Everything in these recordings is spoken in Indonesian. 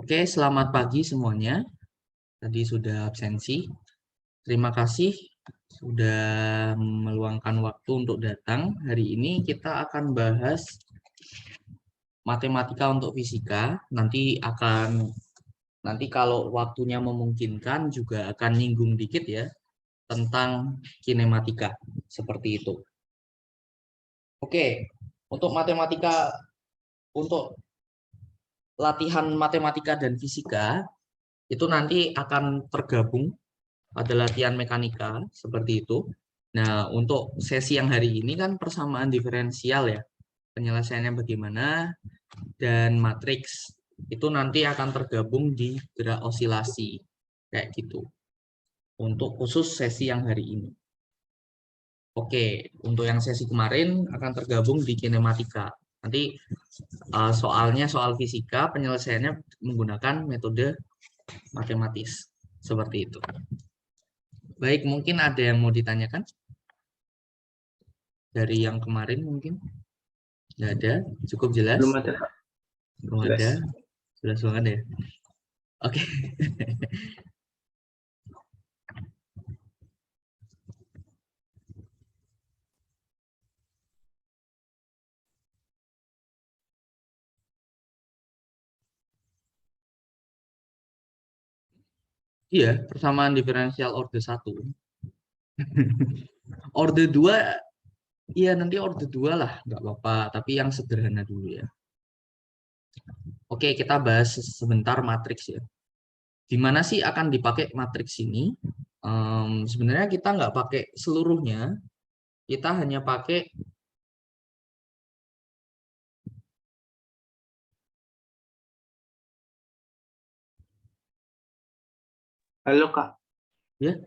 Oke, selamat pagi semuanya. Tadi sudah absensi. Terima kasih sudah meluangkan waktu untuk datang. Hari ini kita akan bahas matematika untuk fisika. Nanti kalau waktunya memungkinkan juga akan nyinggung dikit ya tentang kinematika seperti itu. Oke, untuk untuk latihan matematika dan fisika itu nanti akan tergabung pada latihan mekanika seperti itu. Nah, untuk sesi yang hari ini kan persamaan diferensial ya. Penyelesaiannya bagaimana dan matriks itu nanti akan tergabung di gerak osilasi kayak gitu. Untuk khusus sesi yang hari ini. Oke, untuk yang sesi kemarin akan tergabung di kinematika. Nanti soalnya soal fisika, penyelesaiannya menggunakan metode matematis. Seperti itu. Baik, mungkin ada yang mau ditanyakan? Dari yang kemarin mungkin? Nggak ada? Cukup jelas? Belum ada, Kak. Belum Jelas. ada? Jelas banget ya? Oke. Iya, persamaan diferensial orde 1. Orde 2, iya nanti orde 2 lah, nggak apa-apa. Tapi yang sederhana dulu ya. Oke, kita bahas sebentar matriks ya. Di mana sih akan dipakai matriks ini? Sebenarnya kita nggak pakai seluruhnya, kita hanya pakai Halo, Kak. ya,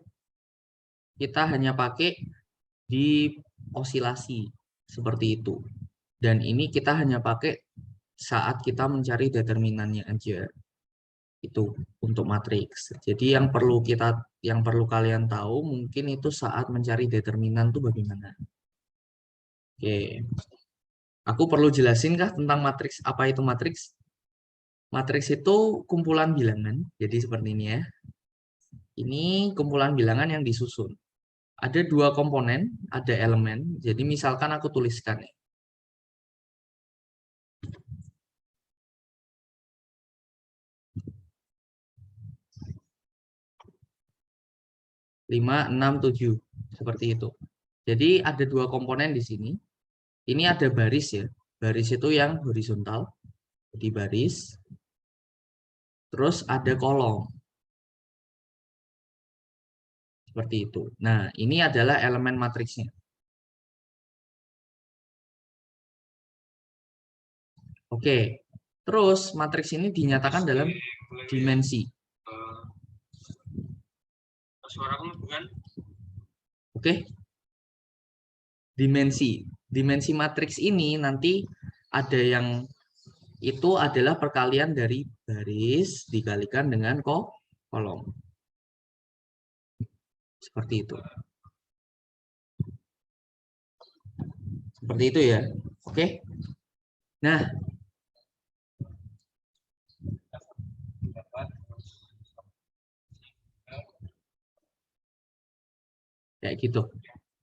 kita hanya pakai di osilasi seperti itu. Dan ini kita hanya pakai saat kita mencari determinannya aja. Itu untuk matriks. Jadi yang perlu kalian tahu mungkin itu saat mencari determinan itu bagaimana. Oke. Aku perlu jelasin kah tentang matriks? Apa itu matriks? Matriks itu kumpulan bilangan. Jadi seperti ini ya. Ini kumpulan bilangan yang disusun. Ada dua komponen, ada elemen. Jadi misalkan aku tuliskan ya. 5, 6, 7. Seperti itu. Jadi ada dua komponen di sini. Ini ada baris ya. Baris itu yang horizontal. Jadi baris. Terus ada kolom. Seperti itu. Nah, ini adalah elemen matriksnya. Oke. Terus matriks ini dinyatakan dalam dimensi. Oke. Dimensi matriks ini nanti ada yang itu adalah perkalian dari baris dikalikan dengan kolom. Seperti itu. Seperti itu ya. Oke. Nah, kayak gitu.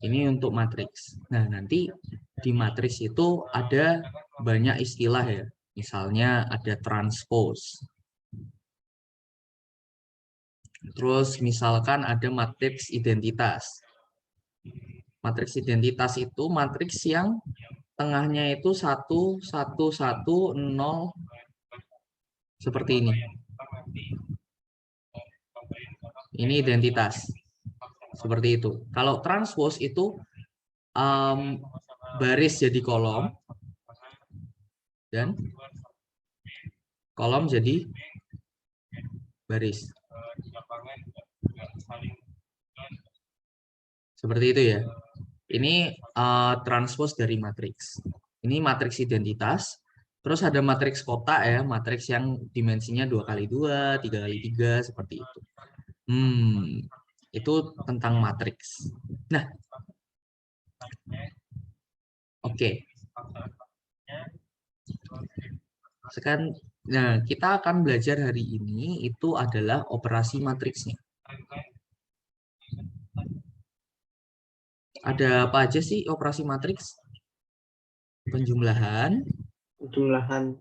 Ini untuk matriks. Nah, nanti di matriks itu ada banyak istilah ya. Misalnya ada transpose. Terus misalkan ada matriks identitas. Matriks identitas itu matriks yang tengahnya itu 1, 1, 1, 0 seperti ini. Ini identitas. Seperti itu. Kalau transpose itu baris jadi kolom dan kolom jadi baris. Seperti itu ya. Ini transpose dari matriks. Ini matriks identitas. Terus ada matriks kotak ya, matriks yang dimensinya 2x2, 3x3 seperti itu. Itu tentang matriks. Nah, oke. Sekarang Nah, kita akan belajar hari ini itu adalah operasi matriksnya. Ada apa aja sih operasi matriks? Penjumlahan, Jumlahan.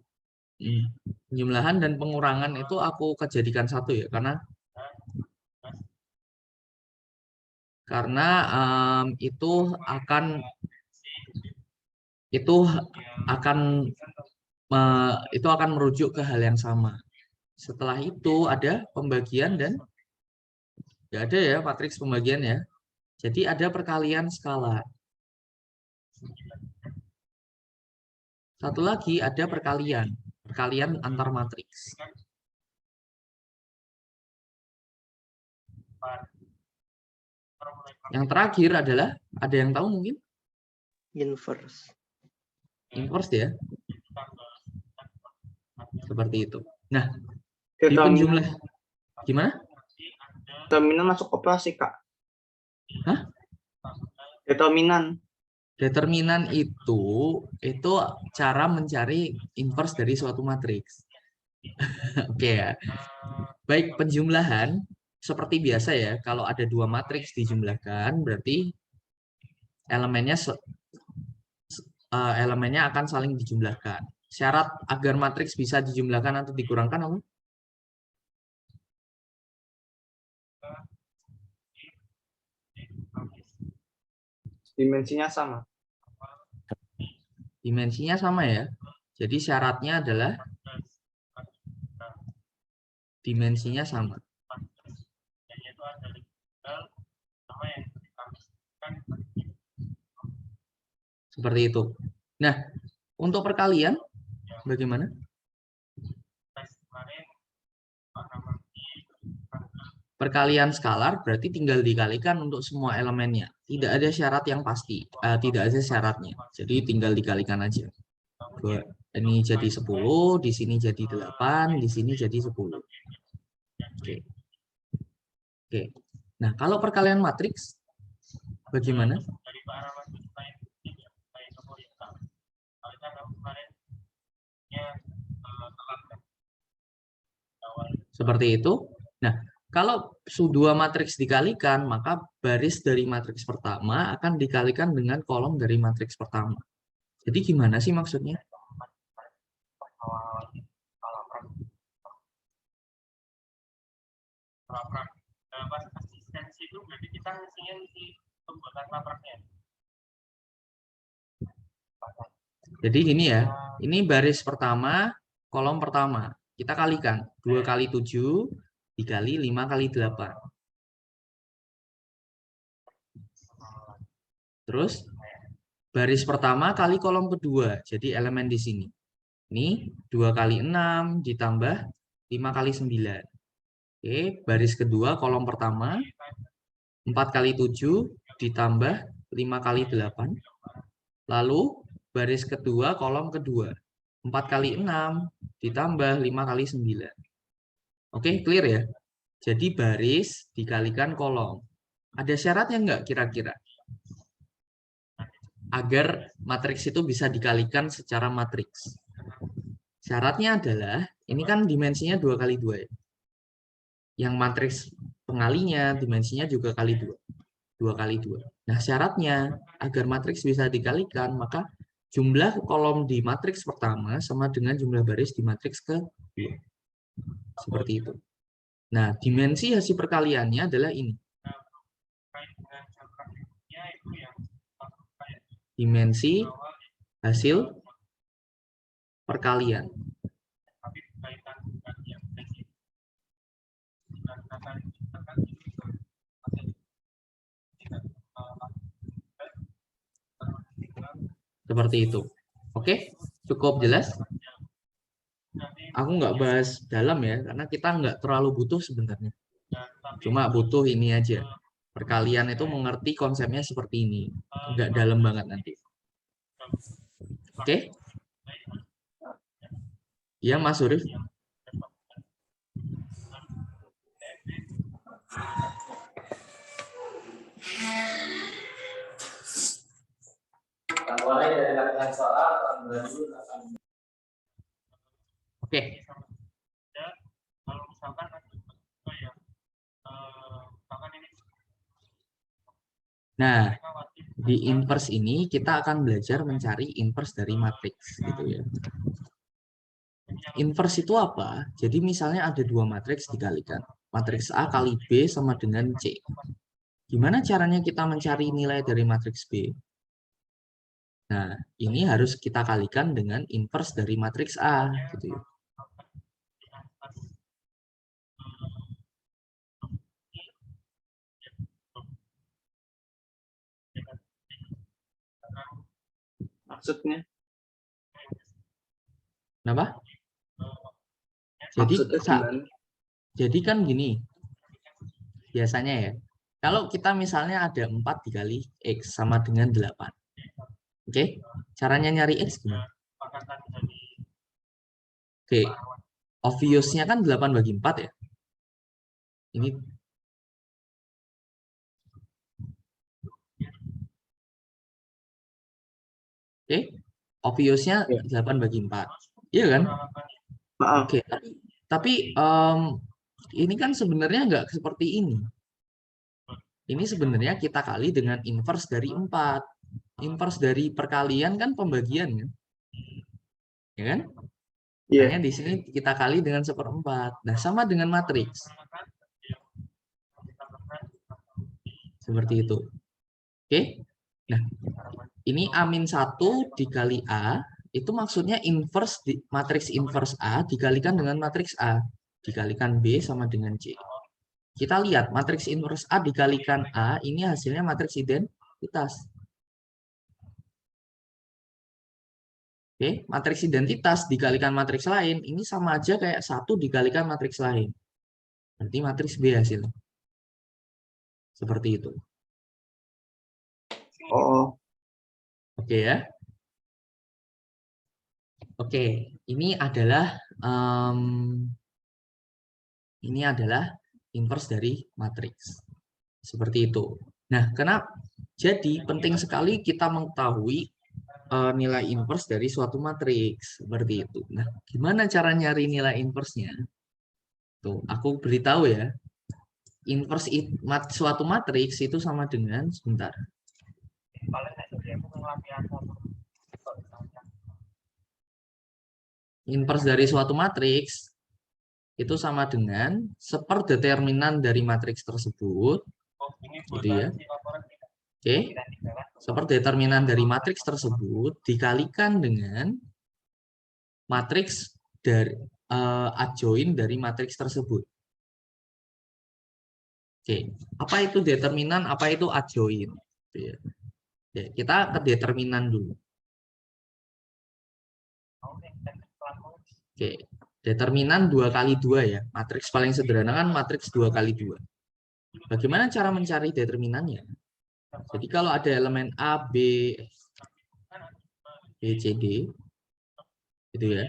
penjumlahan dan pengurangan itu aku kejadikan satu ya, karena itu akan merujuk ke hal yang sama. Setelah itu ada pembagian dan nggak ada ya matriks pembagian ya. Jadi ada perkalian skala. Satu lagi ada perkalian antar matriks. Yang terakhir adalah, ada yang tahu mungkin? Inverse. Inverse ya. Seperti itu. Nah, di Determinan. penjumlah gimana? Determinan masuk operasi, Kak. Hah? Determinan. Determinan itu cara mencari inverse dari suatu matriks. Oke ya. Baik, penjumlahan seperti biasa ya. Kalau ada dua matriks dijumlahkan, berarti elemennya akan saling dijumlahkan. Syarat agar matriks bisa dijumlahkan atau dikurangkan apa? Dimensinya sama. Dimensinya sama ya. Jadi syaratnya adalah dimensinya sama. Seperti itu. Nah, untuk perkalian bagaimana? Perkalian skalar berarti tinggal dikalikan untuk semua elemennya. Tidak ada syarat yang pasti. Tidak ada syaratnya. Jadi tinggal dikalikan aja. Ini jadi 10, di sini jadi 8, di sini jadi 10. Oke. Oke. Nah, kalau perkalian matriks bagaimana? Seperti itu. Nah, kalau dua matriks dikalikan, maka baris dari matriks pertama akan dikalikan dengan kolom dari matriks pertama. Jadi gimana sih maksudnya? Jadi gini ya, ini baris pertama, kolom pertama. Kita kalikan 2 kali 7 dikali 5 kali 8. Terus baris pertama kali kolom kedua. Jadi elemen di sini. Ini 2 kali 6 ditambah 5 kali 9. Oke, baris kedua kolom pertama 4 kali 7 ditambah 5 kali 8. Lalu baris kedua kolom kedua 4 kali 6 ditambah 5 kali 9. Oke, clear ya? Jadi baris dikalikan kolom. Ada syaratnya nggak kira-kira? Agar matriks itu bisa dikalikan secara matriks. Syaratnya adalah, ini kan dimensinya 2 kali 2 ya. Yang matriks pengalinya dimensinya juga kali 2. 2 kali 2. Nah, syaratnya agar matriks bisa dikalikan, maka jumlah kolom di matriks pertama sama dengan jumlah baris di matriks kedua. Seperti itu. Nah, dimensi hasil perkaliannya adalah ini. Dimensi hasil perkalian. Seperti itu. Oke, cukup jelas? Aku nggak bahas dalam ya, karena kita nggak terlalu butuh sebenarnya. Cuma butuh ini aja. Perkalian itu mengerti konsepnya seperti ini. Nggak dalam banget nanti. Oke? Iya, Mas Surif? Oke. Nah, di inverse ini kita akan belajar mencari inverse dari matriks gitu ya. Inverse itu apa? Jadi misalnya ada dua matriks dikalikan. Matriks A kali B sama dengan C. Gimana caranya kita mencari nilai dari matriks B? Nah, ini harus kita kalikan dengan inverse dari matriks A gitu ya. Maksudnya? Kenapa? Maksudnya gimana? Jadi kan gini, biasanya ya, kalau kita misalnya ada 4 dikali X sama dengan 8. Oke, caranya nyari X gimana? Oke, obviousnya kan 8 bagi 4 ya. Ini oke, obviousnya Ya. 8 bagi 4. Iya kan? Maaf. Oke, tapi ini kan sebenarnya nggak seperti ini. Ini sebenarnya kita kali dengan inverse dari 4. Inverse dari perkalian kan pembagian kan? Ya kan? Iya. Makanya di sini kita kali dengan 1/4. Nah, sama dengan matriks. Seperti itu. Oke? Nah, ini A-1 dikali A, itu maksudnya inverse matriks inverse A dikalikan dengan matriks A. Dikalikan B sama dengan C. Kita lihat, matriks inverse A dikalikan A, ini hasilnya matriks identitas. Oke, matriks identitas dikalikan matriks lain, ini sama aja kayak 1 dikalikan matriks lain. Berarti matriks B hasilnya. Seperti itu. Oh. Oke ya. Oke, ini adalah inverse dari matriks. Seperti itu. Nah, kenapa? Jadi penting sekali kita mengetahui nilai inverse dari suatu matriks. Seperti itu. Nah, gimana cara nyari nilai inverse-nya? Tuh, aku beritahu ya. Inverse suatu matriks itu sama dengan, sebentar. Inverse dari suatu matriks itu sama dengan seperdeterminan dari matriks tersebut, gitu ya. Oke, seperdeterminan dari matriks tersebut dikalikan dengan matriks dari adjoin dari matriks tersebut. Oke, apa itu determinan, apa itu adjoin? Ya, kita ke determinan dulu. Oke, determinan 2 kali 2 ya. Matriks paling sederhana kan matriks 2 kali 2. Bagaimana cara mencari determinannya? Jadi kalau ada elemen A, B, C, D, gitu ya.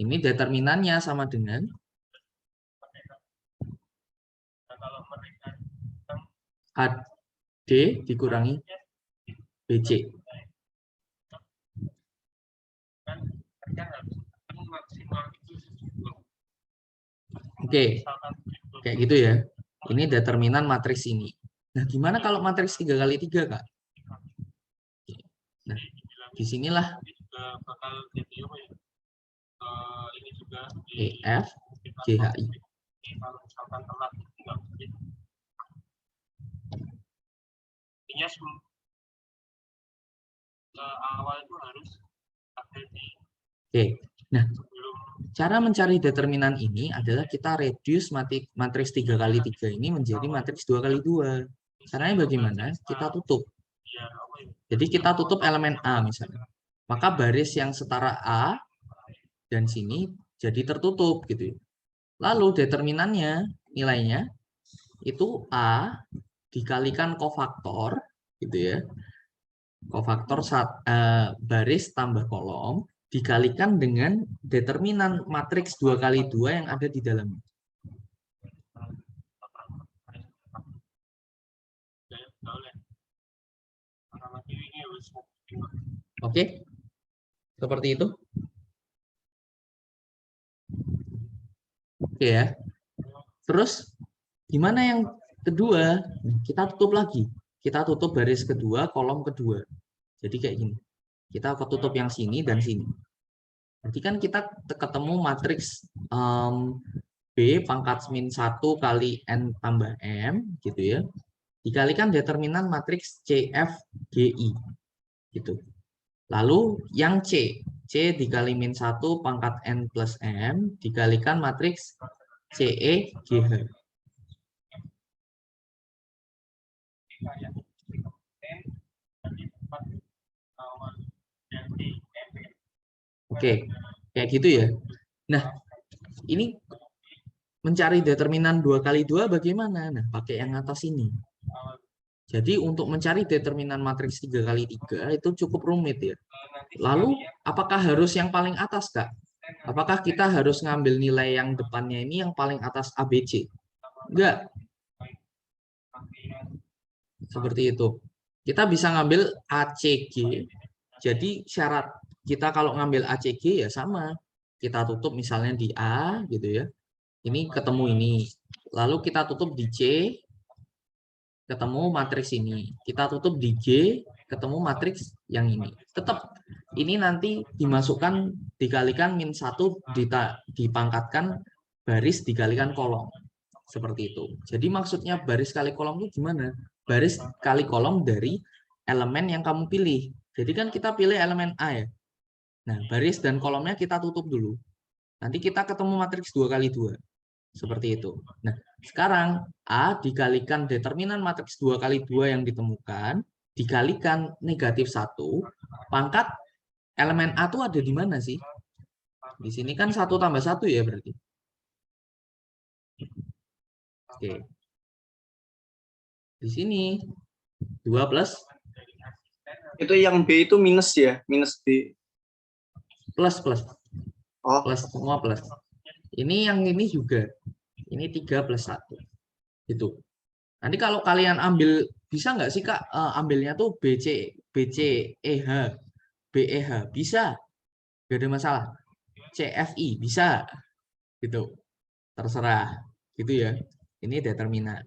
Ini determinannya sama dengan AD dikurangi BC. Oke, kayak gitu ya. Ini determinan matriks ini. Nah, gimana kalau matriks 3 kali 3, Kak? Nah, disinilah EF GHI. Oke, nah cara mencari determinan ini adalah kita reduce matriks 3 kali 3 ini menjadi matriks 2 kali 2. Caranya bagaimana? Kita tutup. Jadi kita tutup elemen A misalnya. Maka baris yang setara A dan sini jadi tertutup gitu. Lalu determinannya, nilainya itu A dikalikan kofaktor gitu ya. Kofaktor baris tambah kolom dikalikan dengan determinan matriks 2 kali 2 yang ada di dalamnya. Oke, seperti itu. Oke ya. Terus gimana yang kedua? Kita tutup lagi. Kita tutup baris kedua, kolom kedua. Jadi kayak gini. Kita tutup yang sini dan sini. Berarti kan kita ketemu matriks B pangkat min 1 kali N tambah M gitu ya. Dikalikan determinan matriks CFGI gitu. Lalu yang C dikali min 1 pangkat N plus M dikalikan matriks CEGH. Oke, kayak gitu ya. Nah, ini mencari determinan 2 kali 2 bagaimana? Nah, pakai yang atas ini. Jadi untuk mencari determinan matriks 3 kali 3 itu cukup rumit ya. Lalu, apakah harus yang paling atas, Kak? Apakah kita harus ngambil nilai yang depannya ini yang paling atas ABC? Enggak. Seperti itu. Kita bisa ngambil ACG. Jadi syarat kita kalau ngambil ACG ya sama. Kita tutup misalnya di A gitu ya. Ini ketemu ini. Lalu kita tutup di C, ketemu matriks ini. Kita tutup di G, ketemu matriks yang ini. Tetap ini nanti dimasukkan dikalikan min 1 dipangkatkan baris dikalikan kolom. Seperti itu. Jadi maksudnya baris kali kolom itu gimana? Baris kali kolom dari elemen yang kamu pilih. Jadi kan kita pilih elemen A ya. Nah, baris dan kolomnya kita tutup dulu. Nanti kita ketemu matriks 2 kali 2. Seperti itu. Nah, sekarang A dikalikan determinan matriks 2 kali 2 yang ditemukan, dikalikan negatif 1, pangkat elemen A itu ada di mana sih? Di sini kan 1 tambah 1 ya berarti. Oke. Di sini 2 plus. Itu yang B itu minus ya, minus B. Plus. Oh, Plus, semua plus. Ini yang ini juga. Ini 3 plus 1. Itu. Nanti kalau kalian ambil, bisa nggak sih Kak ambilnya tuh BCEH, BEH? Bisa. Nggak ada masalah. CFI, bisa. Gitu. Terserah. Gitu ya. Ini determinan.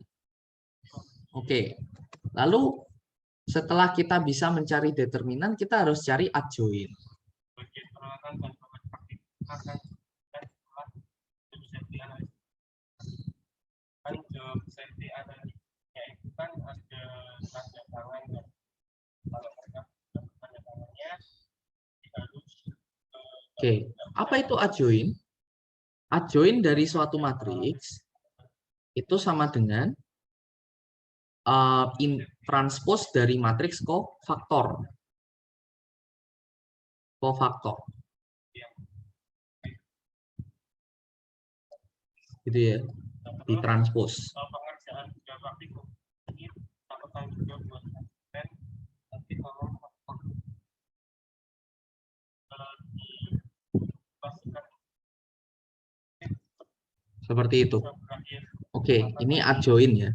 Oke. Lalu, setelah kita bisa mencari determinan, kita harus cari adjoint. Oke, apa itu adjoint? Adjoint dari suatu matriks itu sama dengan transpose dari matriks kofaktor. Gitu ya, ditranspose. Seperti itu. Oke, ini adjoint ya.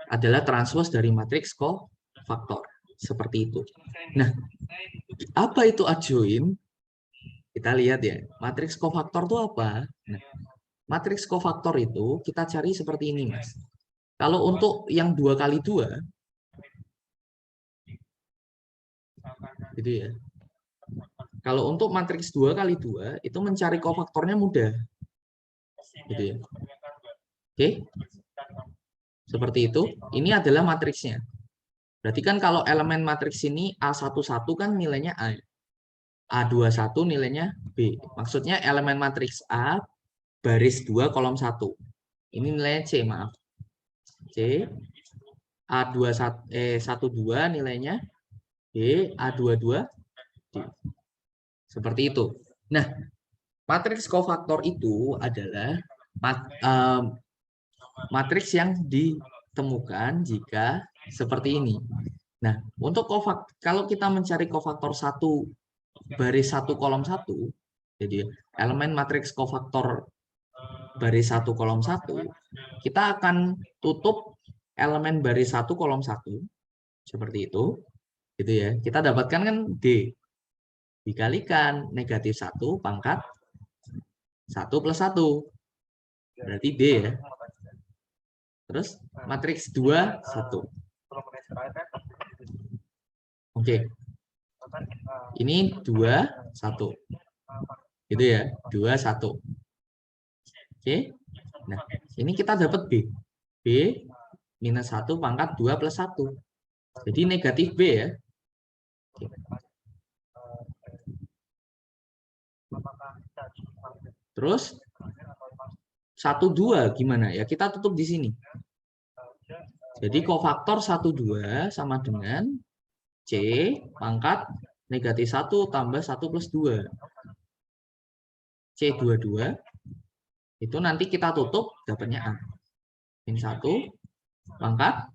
Adalah transpose dari matriks kofaktor. Seperti itu. Nah, apa itu adjoint? Kita lihat ya, matriks kofaktor itu apa? Nah, matriks kofaktor itu kita cari seperti ini, Mas. Kalau untuk yang 2 kali 2, gitu ya. Kalau untuk matriks 2 kali 2, itu mencari kofaktornya mudah. Gitu ya. Oke. Seperti itu. Ini adalah matriksnya. Berarti kan kalau elemen matriks ini A11 kan nilainya A. A21 nilainya B. Maksudnya elemen matriks A baris 2 kolom 1. Ini nilainya C, maaf. C. A12 nilainya B, A22 D. Seperti itu. Nah, matriks kofaktor itu adalah matriks yang ditemukan jika seperti ini. Nah, untuk kalau kita mencari kofaktor 1 baris 1 kolom 1, jadi elemen matriks kofaktor baris 1 kolom 1, kita akan tutup elemen baris 1 kolom 1 seperti itu. Gitu ya. Kita dapatkan kan D dikalikan negatif 1 pangkat 1 plus 1. Berarti D ya. Terus matriks 2, 1. Oke. Ini 2, 1. Gitu ya, 2, 1. Oke. Nah, ini kita dapat B. B minus 1 pangkat 2 plus 1. Jadi negatif B ya. Oke. Terus 1, 2 gimana? Ya kita tutup di sini. Jadi kofaktor 1, 2 sama dengan C pangkat negatif 1 tambah 1 plus 2. C22 itu nanti kita tutup dapatnya A. Min 1 pangkat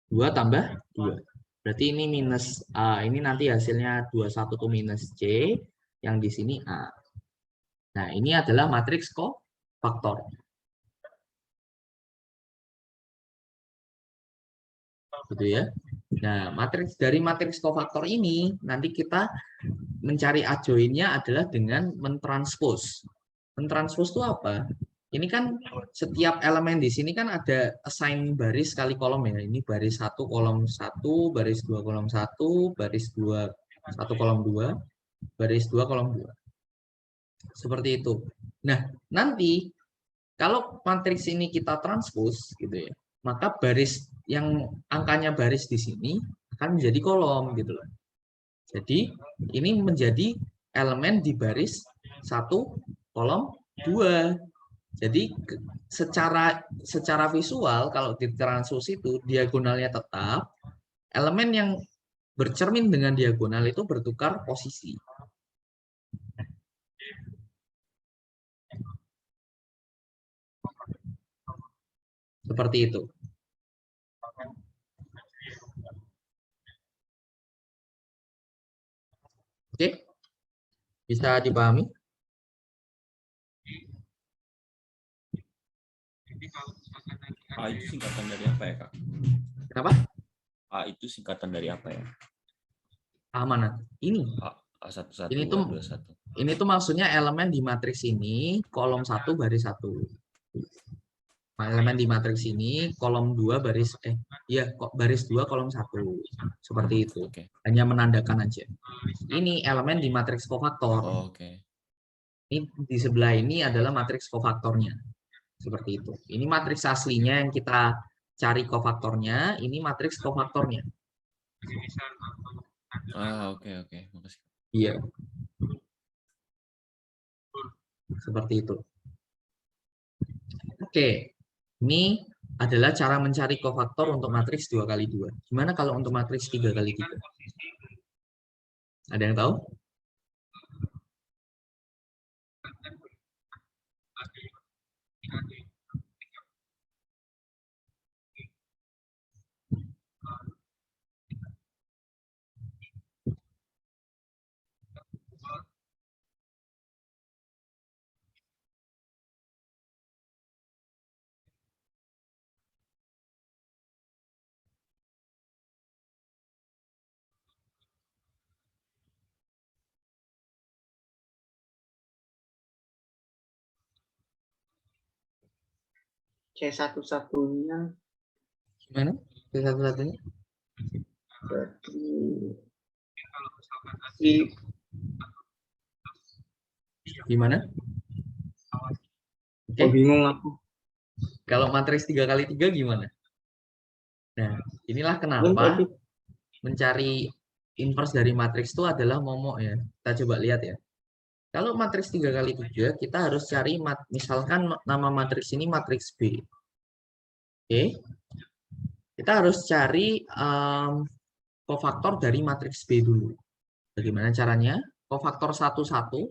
2 tambah 2. Berarti ini minus A. Ini nanti hasilnya 21 itu minus C. Yang di sini A. Nah, ini adalah matriks kofaktor. Gitu ya. Nah, dari matriks kofaktor ini nanti kita mencari adjoinnya adalah dengan mentranspos. Mentranspos itu apa? Ini kan setiap elemen di sini kan ada assign baris kali kolom ya. Ini baris 1 kolom 1, baris 2 kolom 1, baris 2 1 kolom 2, baris 2 kolom 2. Seperti itu. Nah, nanti kalau matriks ini kita transpose gitu ya, maka baris yang angkanya baris di sini akan menjadi kolom gitu loh. Jadi ini menjadi elemen di baris 1 kolom 2. Jadi secara visual kalau di transpose itu diagonalnya tetap, elemen yang bercermin dengan diagonal itu bertukar posisi. Seperti itu. Oke, bisa dipahami? A itu singkatan dari apa ya, Kak? Kenapa? A itu singkatan dari apa ya? A mana? Ini. A11, ini tuh A21. Ini tuh maksudnya elemen di matriks ini kolom 1 baris 1. Elemen di matriks ini kolom 2 baris baris 2 kolom 1. Seperti itu. Okay. Hanya menandakan aja. Ini elemen di matriks kofaktor. Oh, okay. Ini di sebelah ini adalah matriks kofaktornya. Seperti itu. Ini matriks aslinya yang kita cari kofaktornya, ini matriks kofaktornya. Oke. Makasih. Iya. Seperti itu. Oke. Ini adalah cara mencari kofaktor untuk matriks 2x2. Gimana kalau untuk matriks 3x3? Ada yang tahu? C1-1-nya Gimana? C1-1-nya? Gimana? Oke. Bingung aku. Kalau matriks 3x3 gimana? Nah, inilah kenapa mencari inverse dari matriks itu adalah momok ya. Kita coba lihat ya. Kalau matriks 3x3, kita harus cari, misalkan nama matriks ini matriks B. Oke. Kita harus cari kofaktor dari matriks B dulu. Bagaimana caranya? Kofaktor 1, 1.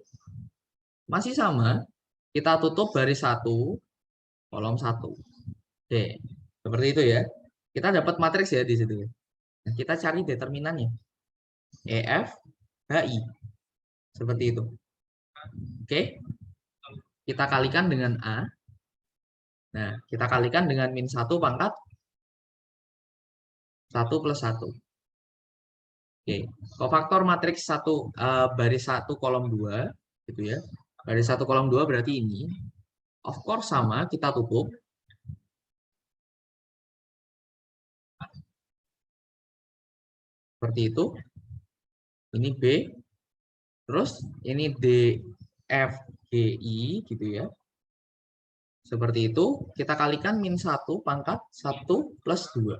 Masih sama. Kita tutup baris 1, kolom 1. Oke. Seperti itu ya. Kita dapat matriks ya di situ. Nah, kita cari determinannya. EF, HI. Seperti itu. Oke. Kita kalikan dengan A. Nah, kita kalikan dengan min 1 pangkat 1 plus 1. Oke. Kofaktor matriks 1 baris 1 kolom 2 gitu ya. Baris 1 kolom 2 berarti ini. Of course sama, kita tutup. Seperti itu. Ini B. Terus ini D, F, G, I gitu ya. Seperti itu. Kita kalikan min 1 pangkat 1 plus 2.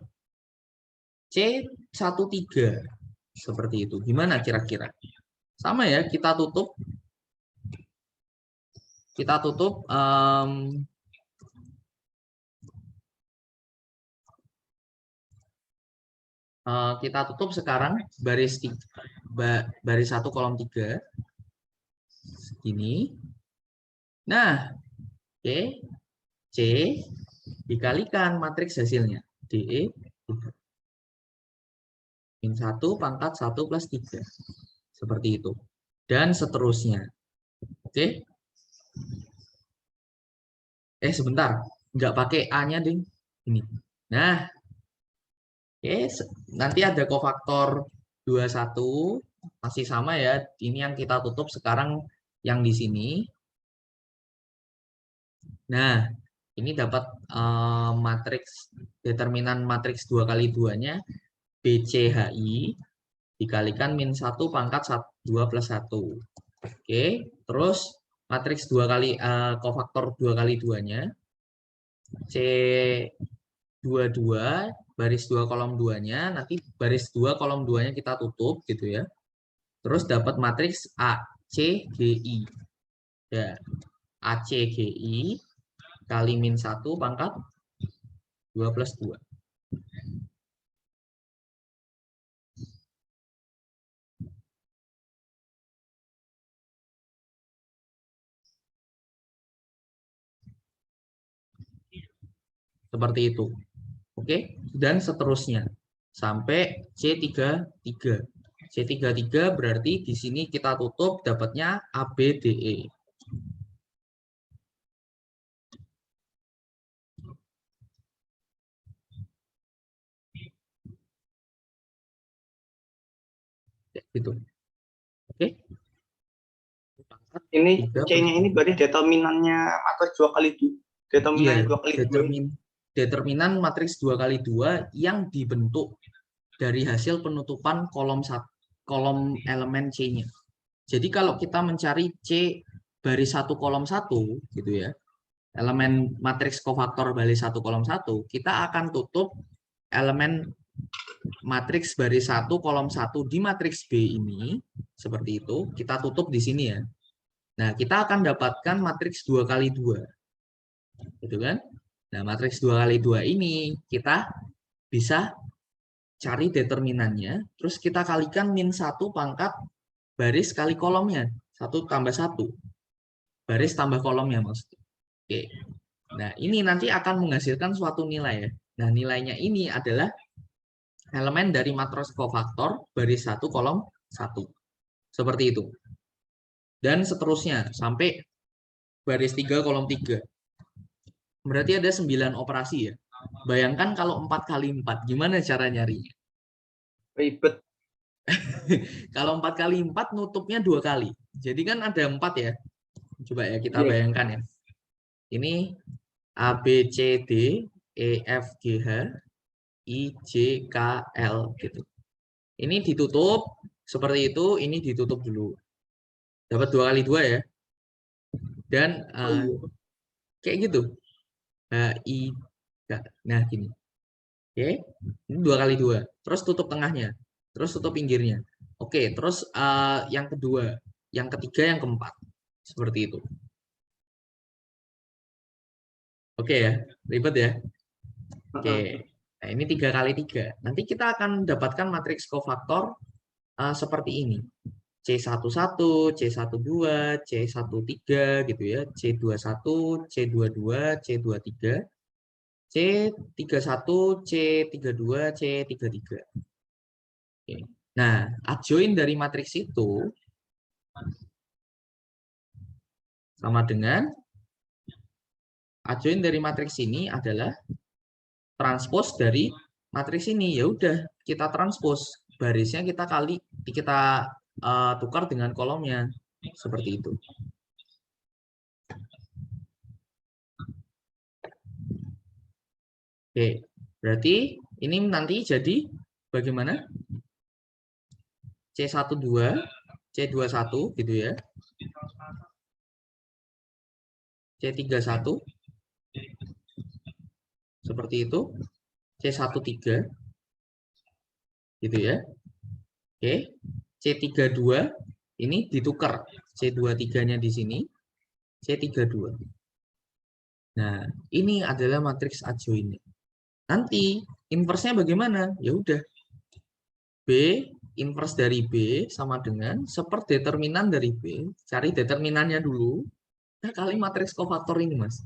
C 13. Seperti itu. Gimana kira-kira? Sama ya, kita tutup. Kita tutup sekarang baris 1 kolom 3 segini. Nah, oke, C dikalikan matriks hasilnya DE min 1 pangkat 1 plus 3 seperti itu, dan seterusnya. Oke, sebentar, nggak pakai A-nya ding ini. Nah, oke, nanti ada kofaktor 21 masih sama ya. Ini yang kita tutup sekarang yang di sini. Nah, ini dapat matriks determinan matriks 2 kali 2-nya BCHI dikalikan min 1 pangkat 2 plus 1. Oke, terus matriks 2 kali kofaktor 2 kali 2-nya C22 baris 2 kolom 2-nya, nanti baris 2 kolom 2-nya kita tutup gitu ya. Terus dapat matriks ACGI. Ya, ACGI kali min 1 pangkat 2 plus 2. Seperti itu. Oke, dan seterusnya sampai C33. C33 berarti di sini kita tutup dapatnya ABDE. Gitu. Oke. Ini C-nya ini berarti determinannya matriks 2 kali 2. Determinannya 2 kali 2. Determinan matriks 2 kali 2 yang dibentuk dari hasil penutupan kolom elemen C-nya. Jadi kalau kita mencari C baris 1 kolom 1 gitu ya, elemen matriks kofaktor baris 1 kolom 1, kita akan tutup elemen matriks baris 1 kolom 1 di matriks B ini seperti itu, kita tutup di sini ya. Nah, kita akan dapatkan matriks 2 kali 2. Gitu kan? Nah, matriks 2 kali 2 ini kita bisa cari determinannya, terus kita kalikan min 1 pangkat baris kali kolomnya. 1 tambah 1. Baris tambah kolomnya maksudnya. Oke. Nah, ini nanti akan menghasilkan suatu nilai ya. Nah, nilainya ini adalah elemen dari matriks kofaktor baris 1 kolom 1. Seperti itu. Dan seterusnya sampai baris 3 kolom 3. Berarti ada 9 operasi ya. Bayangkan kalau 4 kali 4, gimana cara nyarinya? Ribet. Kalau 4 kali 4 nutupnya 2 kali. Jadi kan ada 4 ya. Coba ya kita bayangkan ya. Ini A, B, C, D, E, F, G, H, I, J, K, L gitu. Ini ditutup seperti itu, ini ditutup dulu. Dapat 2 kali 2 ya. Dan kayak gitu. I, K. Nah, gini. Oke. Ini 2 kali 2. Terus tutup tengahnya. Terus tutup pinggirnya. Oke, terus yang kedua, yang ketiga, yang keempat. Seperti itu. Oke ya, ribet ya. Oke. Nah, ini 3 kali 3. Nanti kita akan dapatkan matriks kofaktor seperti ini. C11, C12, C13 gitu ya. C21, C22, C23, C31, C32, C33. Oke. Nah, adjoin dari matriks itu sama dengan adjoin dari matriks ini adalah transpos dari matriks ini. Ya udah, kita transpos. Barisnya kita tukar dengan kolomnya. Seperti itu. Oke, berarti ini nanti jadi bagaimana? C12, C21 gitu ya. C31 seperti itu. C13 gitu ya. Oke. C32 ini ditukar. C23-nya di sini. C32. Nah, ini adalah matriks adjoint. Nanti inverse-nya bagaimana? Ya udah. B inverse dari B sama dengan seperdeterminan dari B. Cari determinannya dulu. Nah, kali matriks kofaktor ini, Mas.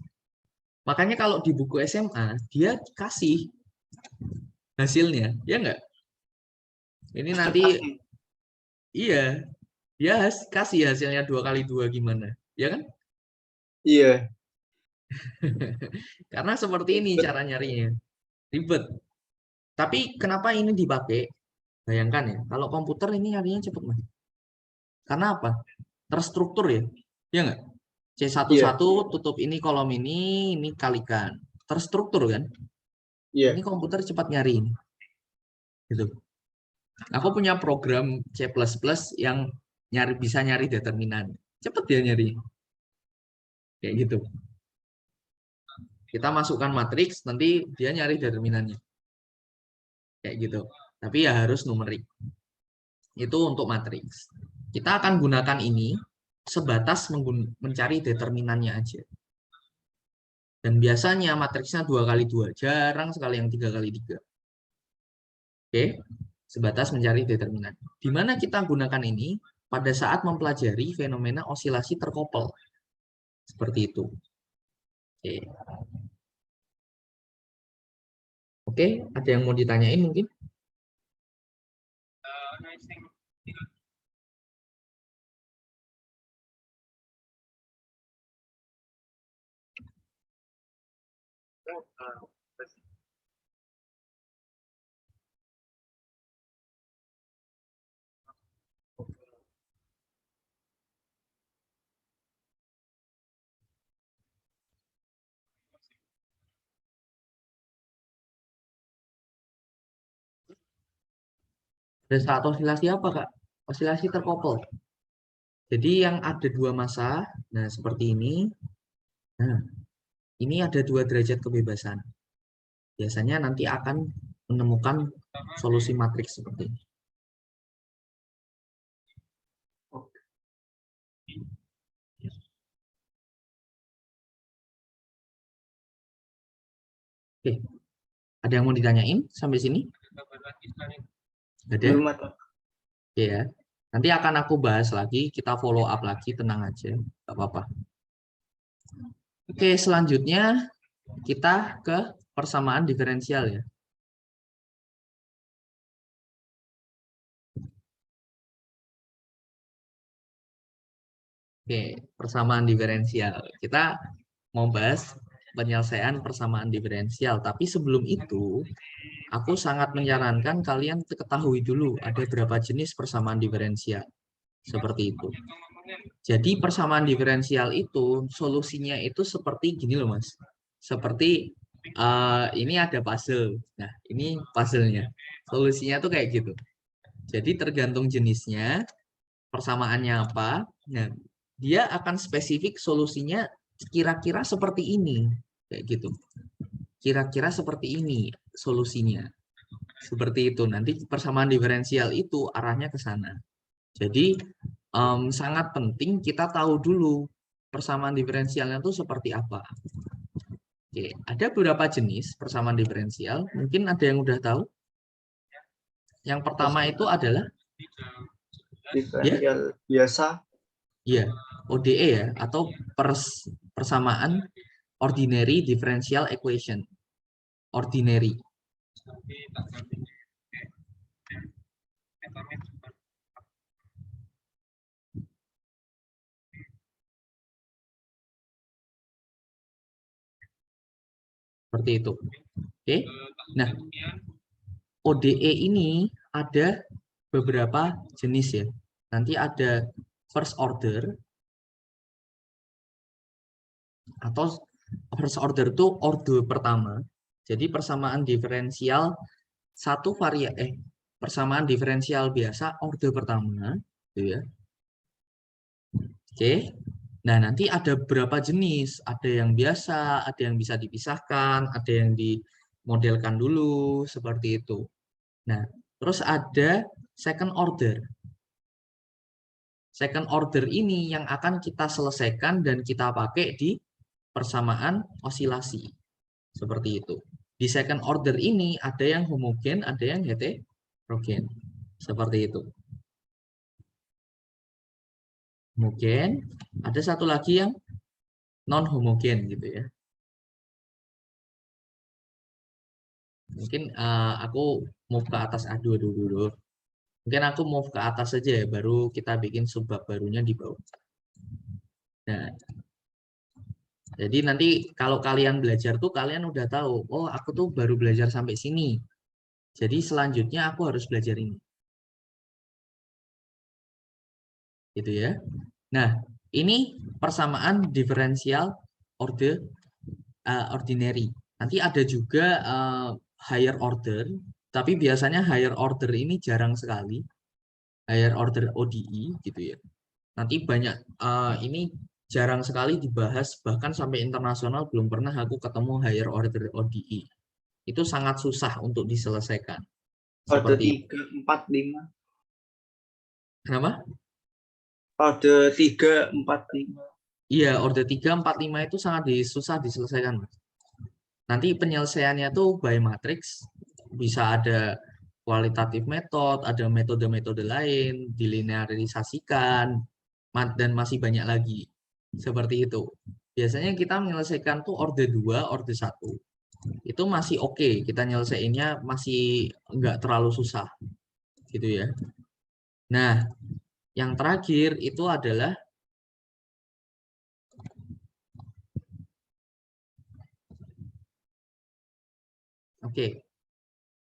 Makanya kalau di buku SMA, dia kasih hasilnya. Ya enggak? Ini nanti, iya. Ya, kasih hasilnya 2 kali 2 gimana. Ya kan? Iya. Karena seperti ini cara nyarinya. Ribet. Tapi kenapa ini dipakai? Bayangkan ya, kalau komputer ini nyarinya cepet, Mas. Karena apa? Terstruktur ya. Ya enggak? C11 tutup ini kolom ini kalikan. Terstruktur kan? Iya. Ini komputer cepat nyari ini. Gitu. Aku punya program C++ yang bisa nyari determinan. Cepet dia nyari. Kayak gitu. Kita masukkan matriks, nanti dia nyari determinannya. Kayak gitu. Tapi ya harus numerik. Itu untuk matriks. Kita akan gunakan ini sebatas mencari determinannya aja. Dan biasanya matriksnya 2 kali 2. Jarang sekali yang 3 kali 3. Oke. Sebatas mencari determinan. Di mana kita gunakan ini pada saat mempelajari fenomena osilasi terkopel. Seperti itu. Oke. Oke, ada yang mau ditanyain mungkin? Pada saat osilasi apa, Kak? Osilasi terkopel. Jadi yang ada 2 massa, nah seperti ini. Nah, ini ada 2 derajat kebebasan. Biasanya nanti akan menemukan solusi matriks seperti ini. Oke, ada yang mau ditanyain sampai sini? Ada? Belum ada. Oke ya. Nanti akan aku bahas lagi, kita follow up lagi, tenang aja, nggak apa-apa. Oke, selanjutnya kita ke persamaan diferensial ya. Oke, persamaan diferensial. Kita mau bahas penyelesaian persamaan diferensial, tapi sebelum itu aku sangat menyarankan kalian ketahui dulu ada berapa jenis persamaan diferensial. Seperti itu. Jadi persamaan diferensial itu solusinya itu seperti gini loh, Mas. Seperti ini ada puzzle. Nah, ini puzzle-nya. Solusinya tuh kayak gitu. Jadi tergantung jenisnya, persamaannya apa. Nah, dia akan spesifik solusinya kira-kira seperti ini. Kayak gitu. Kira-kira seperti ini solusinya. Seperti itu. Nanti persamaan diferensial itu arahnya ke sana. Jadi sangat penting kita tahu dulu persamaan diferensialnya itu seperti apa. Oke, ada beberapa jenis persamaan diferensial. Mungkin ada yang udah tahu. Yang pertama itu adalah diferensial biasa. Ya, ODE ya, atau persamaan ordinary differential equation. Ordinary. Seperti itu. Oke. Nah, ODE ini ada beberapa jenis ya. Nanti ada first order atau first order itu order pertama. Jadi persamaan diferensial persamaan diferensial biasa orde pertama, gitu ya. Oke. Nah, nanti ada berapa jenis? Ada yang biasa, ada yang bisa dipisahkan, ada yang dimodelkan dulu, seperti itu. Nah, terus ada second order. Second order ini yang akan kita selesaikan dan kita pakai di persamaan osilasi. Seperti itu. Di second order ini ada yang homogen, ada yang heterogen. Seperti itu. Homogen, ada satu lagi yang non homogen gitu ya. Mungkin aku move ke atas dulu. Mungkin aku move ke atas saja ya, baru kita bikin subbab barunya di bawah. Nah, jadi nanti kalau kalian belajar tuh kalian udah tahu, oh aku tuh baru belajar sampai sini. Jadi selanjutnya aku harus belajar ini. Gitu ya. Nah, ini persamaan diferensial ordinary. Nanti ada juga higher order, tapi biasanya higher order ini jarang sekali. Higher order ODE gitu ya. Nanti banyak ini jarang sekali dibahas, bahkan sampai internasional belum pernah aku ketemu higher order ODE. Itu sangat susah untuk diselesaikan. Orde Seperti 3, 4, 5. Kenapa? Orde 3, 4, 5. Iya, orde 3, 4, 5 itu sangat susah diselesaikan. Nanti penyelesaiannya tuh by matrix, bisa ada kualitatif metode, ada metode-metode lain, dilinearisasikan, dan masih banyak lagi. Seperti itu. Biasanya kita menyelesaikan tuh orde 2, orde 1. Itu masih oke, kita nyelesainnya masih nggak terlalu susah. Gitu ya. Nah, yang terakhir itu adalah oke.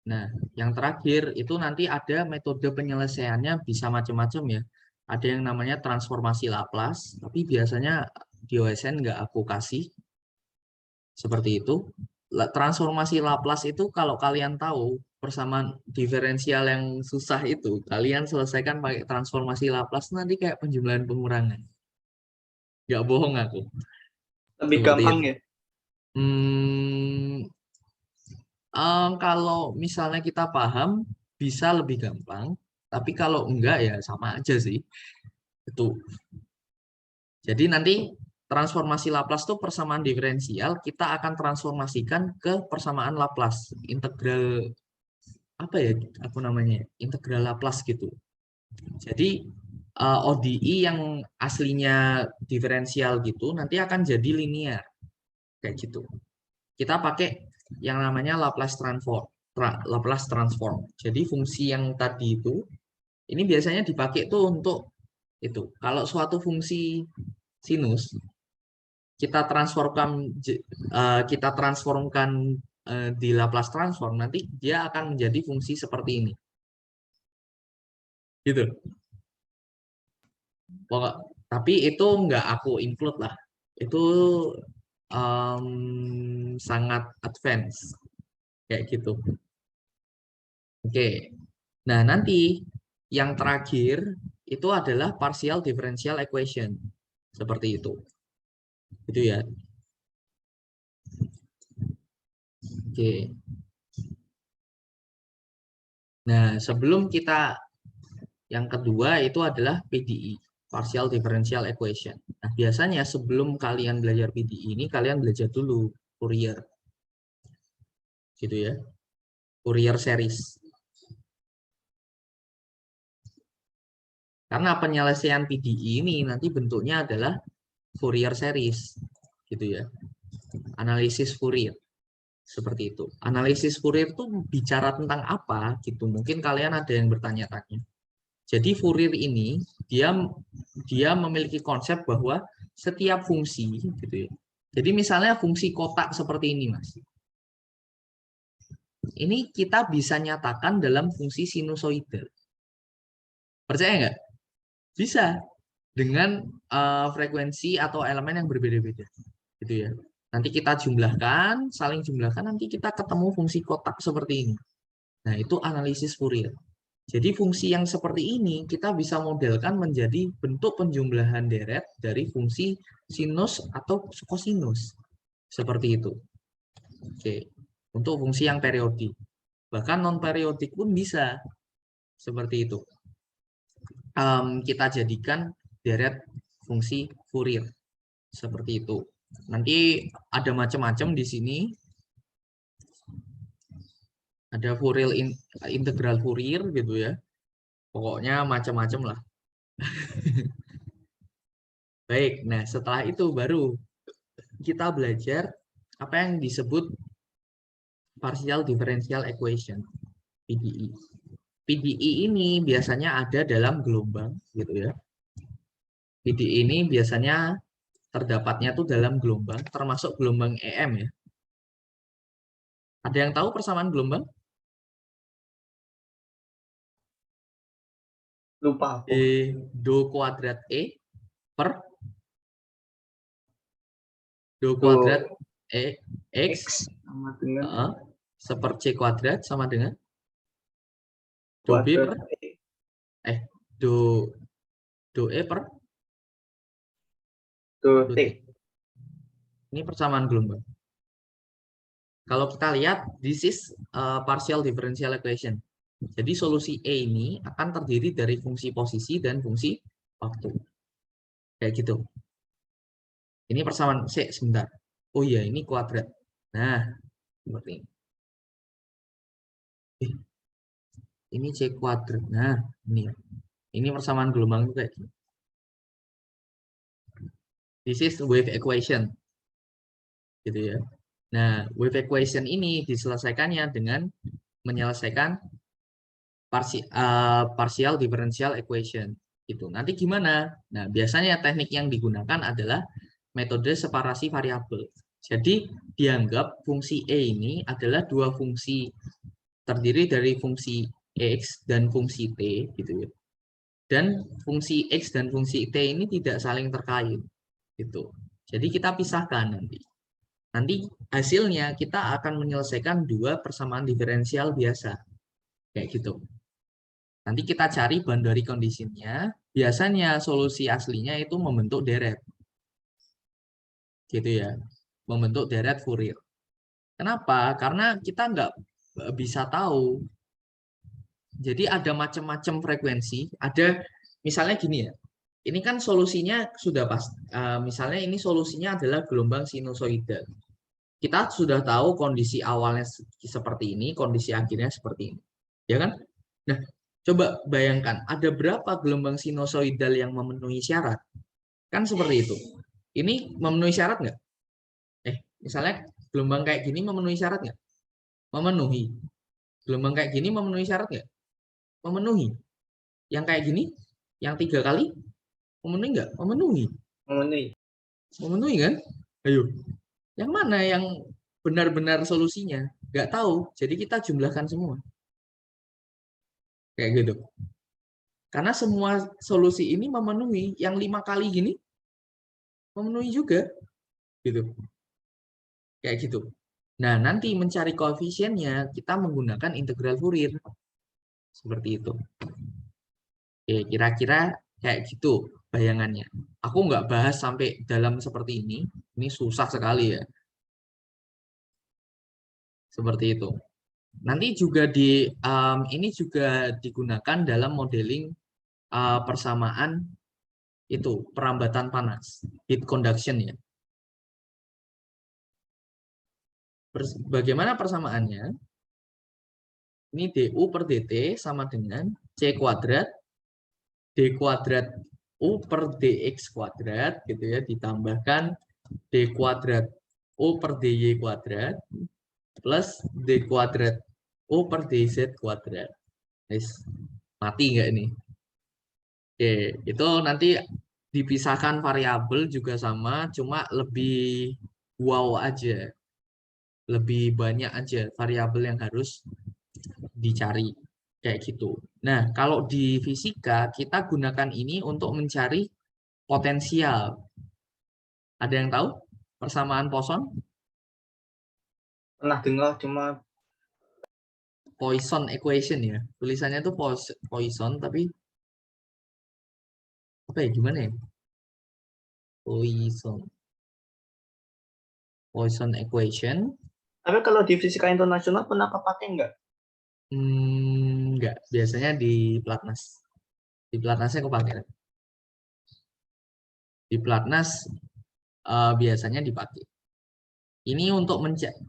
Nah, yang terakhir itu nanti ada metode penyelesaiannya bisa macam-macam ya. Ada yang namanya transformasi Laplace, tapi biasanya di OSN nggak aku kasih. Seperti itu. Transformasi Laplace itu kalau kalian tahu persamaan diferensial yang susah itu, kalian selesaikan pakai transformasi Laplace nanti kayak penjumlahan pengurangan. Nggak bohong aku. Lebih Seperti gampang itu. ya. Kalau misalnya kita paham, bisa lebih gampang. Tapi kalau enggak ya sama aja sih. Itu. Jadi nanti transformasi Laplace itu persamaan diferensial, kita akan transformasikan ke persamaan Laplace. Integral, apa ya aku namanya? Integral Laplace gitu. Jadi ODE yang aslinya diferensial gitu, nanti akan jadi linear. Kayak gitu. Kita pakai yang namanya Laplace transform. Jadi fungsi yang tadi itu ini biasanya dipakai tuh untuk itu. Kalau suatu fungsi sinus kita transformkan di Laplace transform, nanti dia akan menjadi fungsi seperti ini. Gitu. Tapi itu nggak aku include lah. Itu sangat advance kayak gitu. Oke. Nah, nanti yang terakhir itu adalah partial differential equation. Seperti itu. Itu ya. Oke. Nah, sebelum kita yang kedua itu adalah PDE, partial differential equation. Nah, biasanya sebelum kalian belajar PDE ini kalian belajar dulu Fourier. Gitu ya. Fourier series. Karena penyelesaian PDE ini nanti bentuknya adalah Fourier series, gitu ya. Analisis Fourier, seperti itu. Analisis Fourier itu bicara tentang apa, gitu. Mungkin kalian ada yang bertanya-tanya. Jadi Fourier ini dia memiliki konsep bahwa setiap fungsi, gitu ya. Jadi misalnya fungsi kotak seperti ini, Mas. Ini kita bisa nyatakan dalam fungsi sinusoidal. Percaya nggak? Bisa. Dengan frekuensi atau elemen yang berbeda-beda, gitu ya. Nanti kita jumlahkan, saling jumlahkan, nanti kita ketemu fungsi kotak seperti ini. Nah, itu analisis Fourier. Jadi fungsi yang seperti ini kita bisa modelkan menjadi bentuk penjumlahan deret dari fungsi sinus atau kosinus. Seperti itu. Oke. Untuk fungsi yang periodik. Bahkan non-periodik pun bisa. Seperti itu. Kita jadikan deret fungsi Fourier. Seperti itu. Nanti ada macam-macam di sini. Ada Fourier integral Fourier gitu ya. Pokoknya macam-macam lah. Baik, nah setelah itu baru kita belajar apa yang disebut partial differential equation, PDE. PDE ini biasanya ada dalam gelombang gitu ya. PDE ini biasanya terdapatnya tuh dalam gelombang, termasuk gelombang EM ya. Ada yang tahu persamaan gelombang? Lupa aku. Do kuadrat E per do Do kuadrat E X X sama dengan seper C kuadrat sama dengan do B per kuadrat do E per do do T. T. Ini persamaan gelombang. Kalau kita lihat, this is partial differential equation. Jadi solusi E ini akan terdiri dari fungsi posisi dan fungsi waktu. Kayak gitu. Ini persamaan C sebentar. Oh iya, ini kuadrat. Nah, seperti ini. Ini C kuadrat. Nah, ini persamaan gelombang juga. This is wave equation. Gitu ya. Nah, wave equation ini diselesaikannya dengan menyelesaikan partial differential equation. Gitu. Nanti gimana? Nah, biasanya teknik yang digunakan adalah metode separasi variabel. Jadi, dianggap fungsi E ini adalah dua fungsi terdiri dari fungsi X dan fungsi T gitu ya. Dan fungsi X dan fungsi T ini tidak saling terkait gitu. Jadi kita pisahkan nanti. Nanti hasilnya kita akan menyelesaikan dua persamaan diferensial biasa. Kayak gitu. Nanti kita cari boundary condition-nya. Biasanya solusi aslinya itu membentuk deret. Gitu ya. Membentuk deret Fourier. Kenapa? Karena kita nggak bisa tahu. Jadi ada macam-macam frekuensi. Ada misalnya gini ya. Ini kan solusinya sudah pas. Misalnya ini solusinya adalah gelombang sinusoidal. Kita sudah tahu kondisi awalnya seperti ini, kondisi akhirnya seperti ini. Ya kan? Nah, coba bayangkan, ada berapa gelombang sinusoidal yang memenuhi syarat? Kan seperti itu. Ini memenuhi syarat nggak? Misalnya gelombang kayak gini memenuhi syarat nggak? Memenuhi. Gelombang kayak gini memenuhi syarat nggak? Memenuhi. Yang kayak gini, yang 3 kali, memenuhi nggak? Memenuhi. Memenuhi. Memenuhi kan? Ayo. Yang mana yang benar-benar solusinya? Nggak tahu. Jadi kita jumlahkan semua. Kayak gitu. Karena semua solusi ini memenuhi. Yang 5 kali gini, memenuhi juga. Gitu. Kayak gitu. Nah, nanti mencari koefisiennya, kita menggunakan integral Fourier. Seperti itu. Oke, kira-kira kayak gitu bayangannya. Aku nggak bahas sampai dalam seperti ini. Ini susah sekali ya. Seperti itu. Nanti juga ini juga digunakan dalam modeling persamaan itu perambatan panas, heat conduction ya. Bagaimana persamaannya? Ini du per dt sama dengan c kuadrat d kuadrat u per dx kuadrat gitu ya, ditambahkan d kuadrat u per dy kuadrat plus d kuadrat u per dz kuadrat. Mati nggak ini? Oke, itu nanti dipisahkan variabel juga sama, cuma lebih wow aja. Lebih banyak aja variabel yang harus dicari. Kayak gitu. Nah, kalau di fisika, kita gunakan ini untuk mencari potensial. Ada yang tahu persamaan poson? Pernah dengar cuma Poisson equation ya. Tulisannya itu Poisson, tapi apa ya, gimana ya? Poisson equation. Tapi kalau di fisika internasional pernah kepake nggak? Enggak, biasanya di Platnas. Di Platnasnya kepake. Di Platnas biasanya dipakai. Ini untuk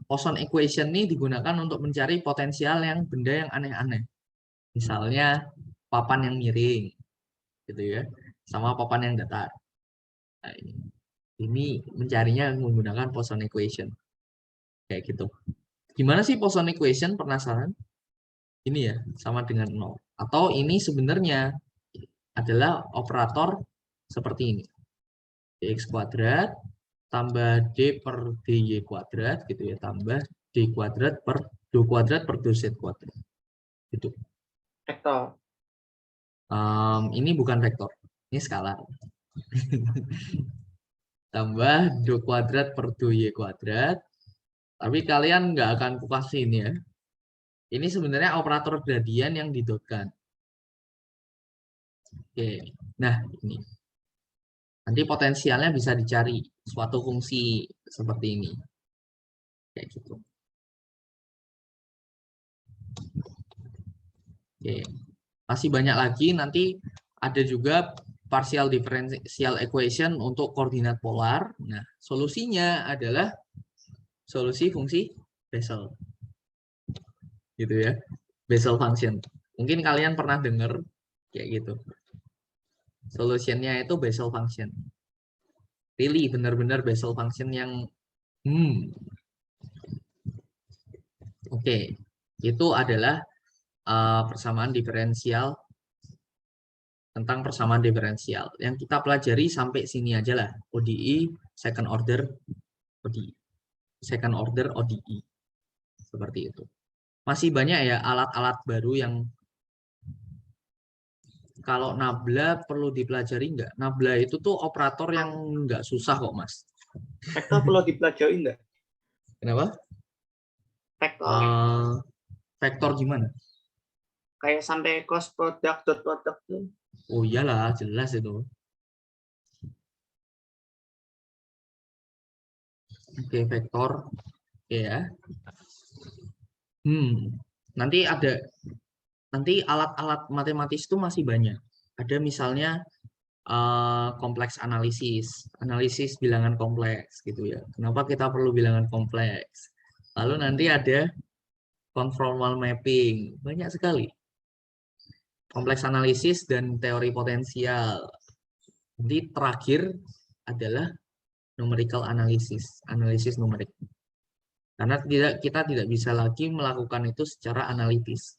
Poisson equation ini digunakan untuk mencari potensial yang benda yang aneh-aneh. Misalnya papan yang miring, gitu ya, sama papan yang datar. Nah, ini mencarinya menggunakan Poisson equation, kayak gitu. Gimana sih Poisson equation? Penasaran? Ini ya, sama dengan 0. Atau ini sebenarnya adalah operator seperti ini. Dx kuadrat tambah D per DY kuadrat, gitu ya, tambah D kuadrat per Do kuadrat per Do Z kuadrat. Gitu. Vektor. Ini bukan vektor, ini skalar. Tambah Do kuadrat per Do Y kuadrat. Tapi kalian nggak akan kukasih ini ya. Ini sebenarnya operator gradian yang didotkan. Oke, nah ini. Nanti potensialnya bisa dicari suatu fungsi seperti ini. Kayak gitu. Oke. Masih banyak lagi, nanti ada juga partial differential equation untuk koordinat polar. Nah, solusinya adalah solusi fungsi Bessel. Gitu ya. Bessel function. Mungkin kalian pernah dengar kayak gitu. Solusinya itu Bessel function. Really benar-benar Bessel function yang Oke. Itu adalah persamaan diferensial, tentang persamaan diferensial. Yang kita pelajari sampai sini aja lah. ODE, second order ODE. Second order ODE. Seperti itu. Masih banyak ya alat-alat baru yang kalau nabla perlu dipelajari nggak? Nabla itu tuh operator yang nggak susah kok, Mas. Vektor perlu dipelajari nggak? Kenapa? Vektor. Vektor gimana? Kayak sampai cross product, dot product tuh. Oh iyalah, jelas itu. Oke, vektor. Oke ya. Nanti alat-alat matematis itu masih banyak. Ada misalnya kompleks analisis bilangan kompleks gitu ya. Kenapa kita perlu bilangan kompleks? Lalu nanti ada conformal mapping, banyak sekali. Kompleks analisis dan teori potensial. Nanti terakhir adalah numerical analysis, analisis numerik. Karena kita tidak bisa lagi melakukan itu secara analitis.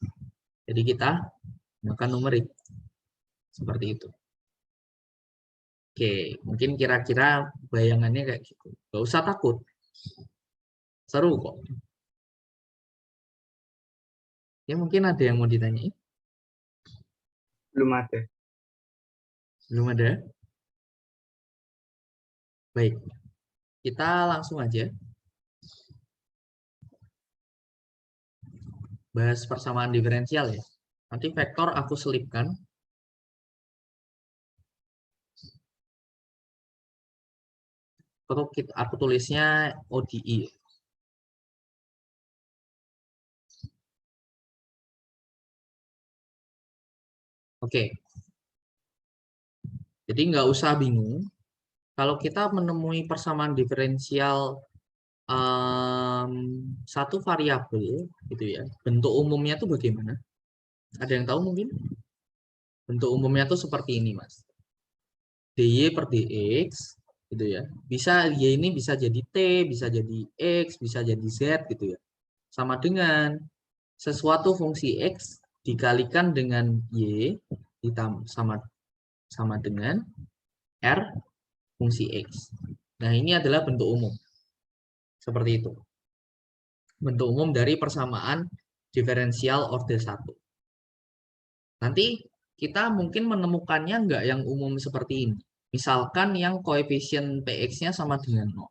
Jadi kita melakukan numerik. Seperti itu. Oke, mungkin kira-kira bayangannya kayak gitu. Gak usah takut. Seru kok. Ya mungkin ada yang mau ditanyain? Belum ada. Belum ada? Baik. Kita langsung aja. Bahas persamaan diferensial ya. Nanti vektor aku selipkan. Aku tulisnya ODE. Oke. Jadi nggak usah bingung. Kalau kita menemui persamaan diferensial satu variabel, gitu ya. Bentuk umumnya tuh bagaimana? Ada yang tahu mungkin? Bentuk umumnya tuh seperti ini, Mas. DY per DX, gitu ya. Bisa Y ini bisa jadi T, bisa jadi X, bisa jadi Z, gitu ya. Sama dengan sesuatu fungsi X dikalikan dengan Y sama dengan R fungsi X. Nah, ini adalah bentuk umum. Seperti itu. Bentuk umum dari persamaan diferensial order 1. Nanti kita mungkin menemukannya enggak yang umum seperti ini. Misalkan yang koefisien PX-nya sama dengan 0.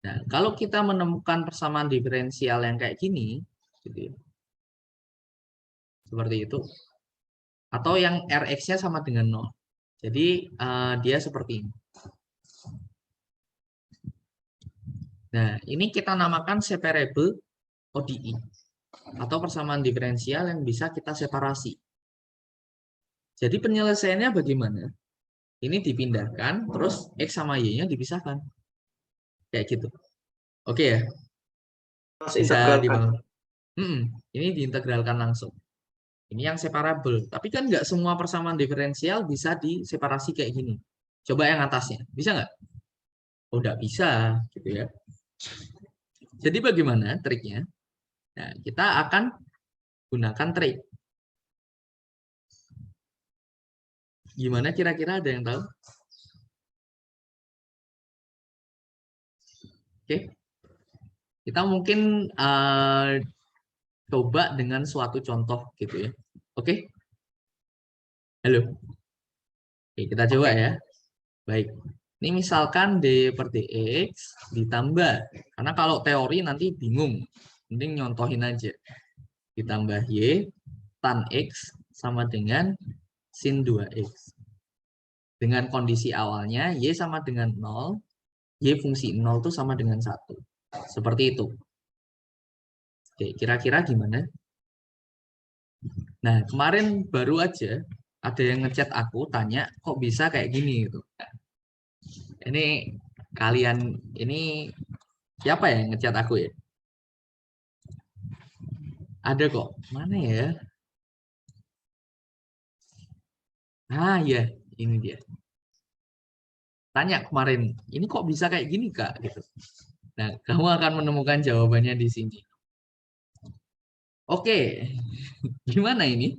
Nah, kalau kita menemukan persamaan diferensial yang kayak gini, gitu ya, seperti itu. Atau yang Rx-nya sama dengan 0. Jadi dia seperti ini. Nah, ini kita namakan separable ODE atau persamaan diferensial yang bisa kita separasi. Jadi penyelesaiannya bagaimana? Ini dipindahkan, terus X sama Y-nya dipisahkan. Kayak gitu. Oke ya? Terus Bisa integralkan. ini diintegralkan langsung. Ini yang separable. Tapi kan nggak semua persamaan diferensial bisa diseparasi kayak gini. Coba yang atasnya. Bisa nggak? Oh, nggak bisa. Gitu ya. Jadi bagaimana triknya? Nah, kita akan gunakan trik. Gimana kira-kira, ada yang tahu? Oke. Kita mungkin coba dengan suatu contoh gitu ya. Oke? Halo? Oke, kita coba ya. Baik. Ini misalkan D per dx ditambah. Karena kalau teori nanti bingung. Mending nyontohin aja. Ditambah Y tan X sama dengan sin 2X. Dengan kondisi awalnya Y sama dengan 0. Y fungsi 0 itu sama dengan 1. Seperti itu. Oke, kira-kira gimana? Nah, kemarin baru aja ada yang ngechat aku, tanya, kok bisa kayak gini gitu. Ini kalian, ini siapa ya yang ngechat aku ya? Ada kok. Mana ya? Ah ya, ini dia. Tanya kemarin, ini kok bisa kayak gini Kak? Gitu. Nah, kamu akan menemukan jawabannya di sini. Oke, gimana ini?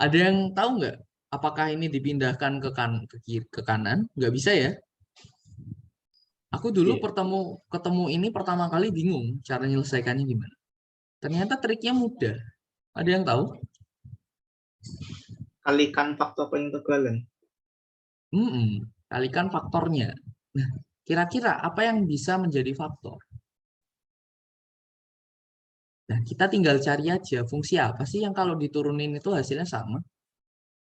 Ada yang tahu nggak? Apakah ini dipindahkan ke kanan? Nggak bisa ya? Aku dulu ketemu ini pertama kali bingung cara menyelesaikannya gimana. Ternyata triknya mudah. Ada yang tahu? Kalikan faktor pengintegralan. Kalikan faktornya. Nah, kira-kira apa yang bisa menjadi faktor? Nah, kita tinggal cari aja fungsi apa sih yang kalau diturunin itu hasilnya sama.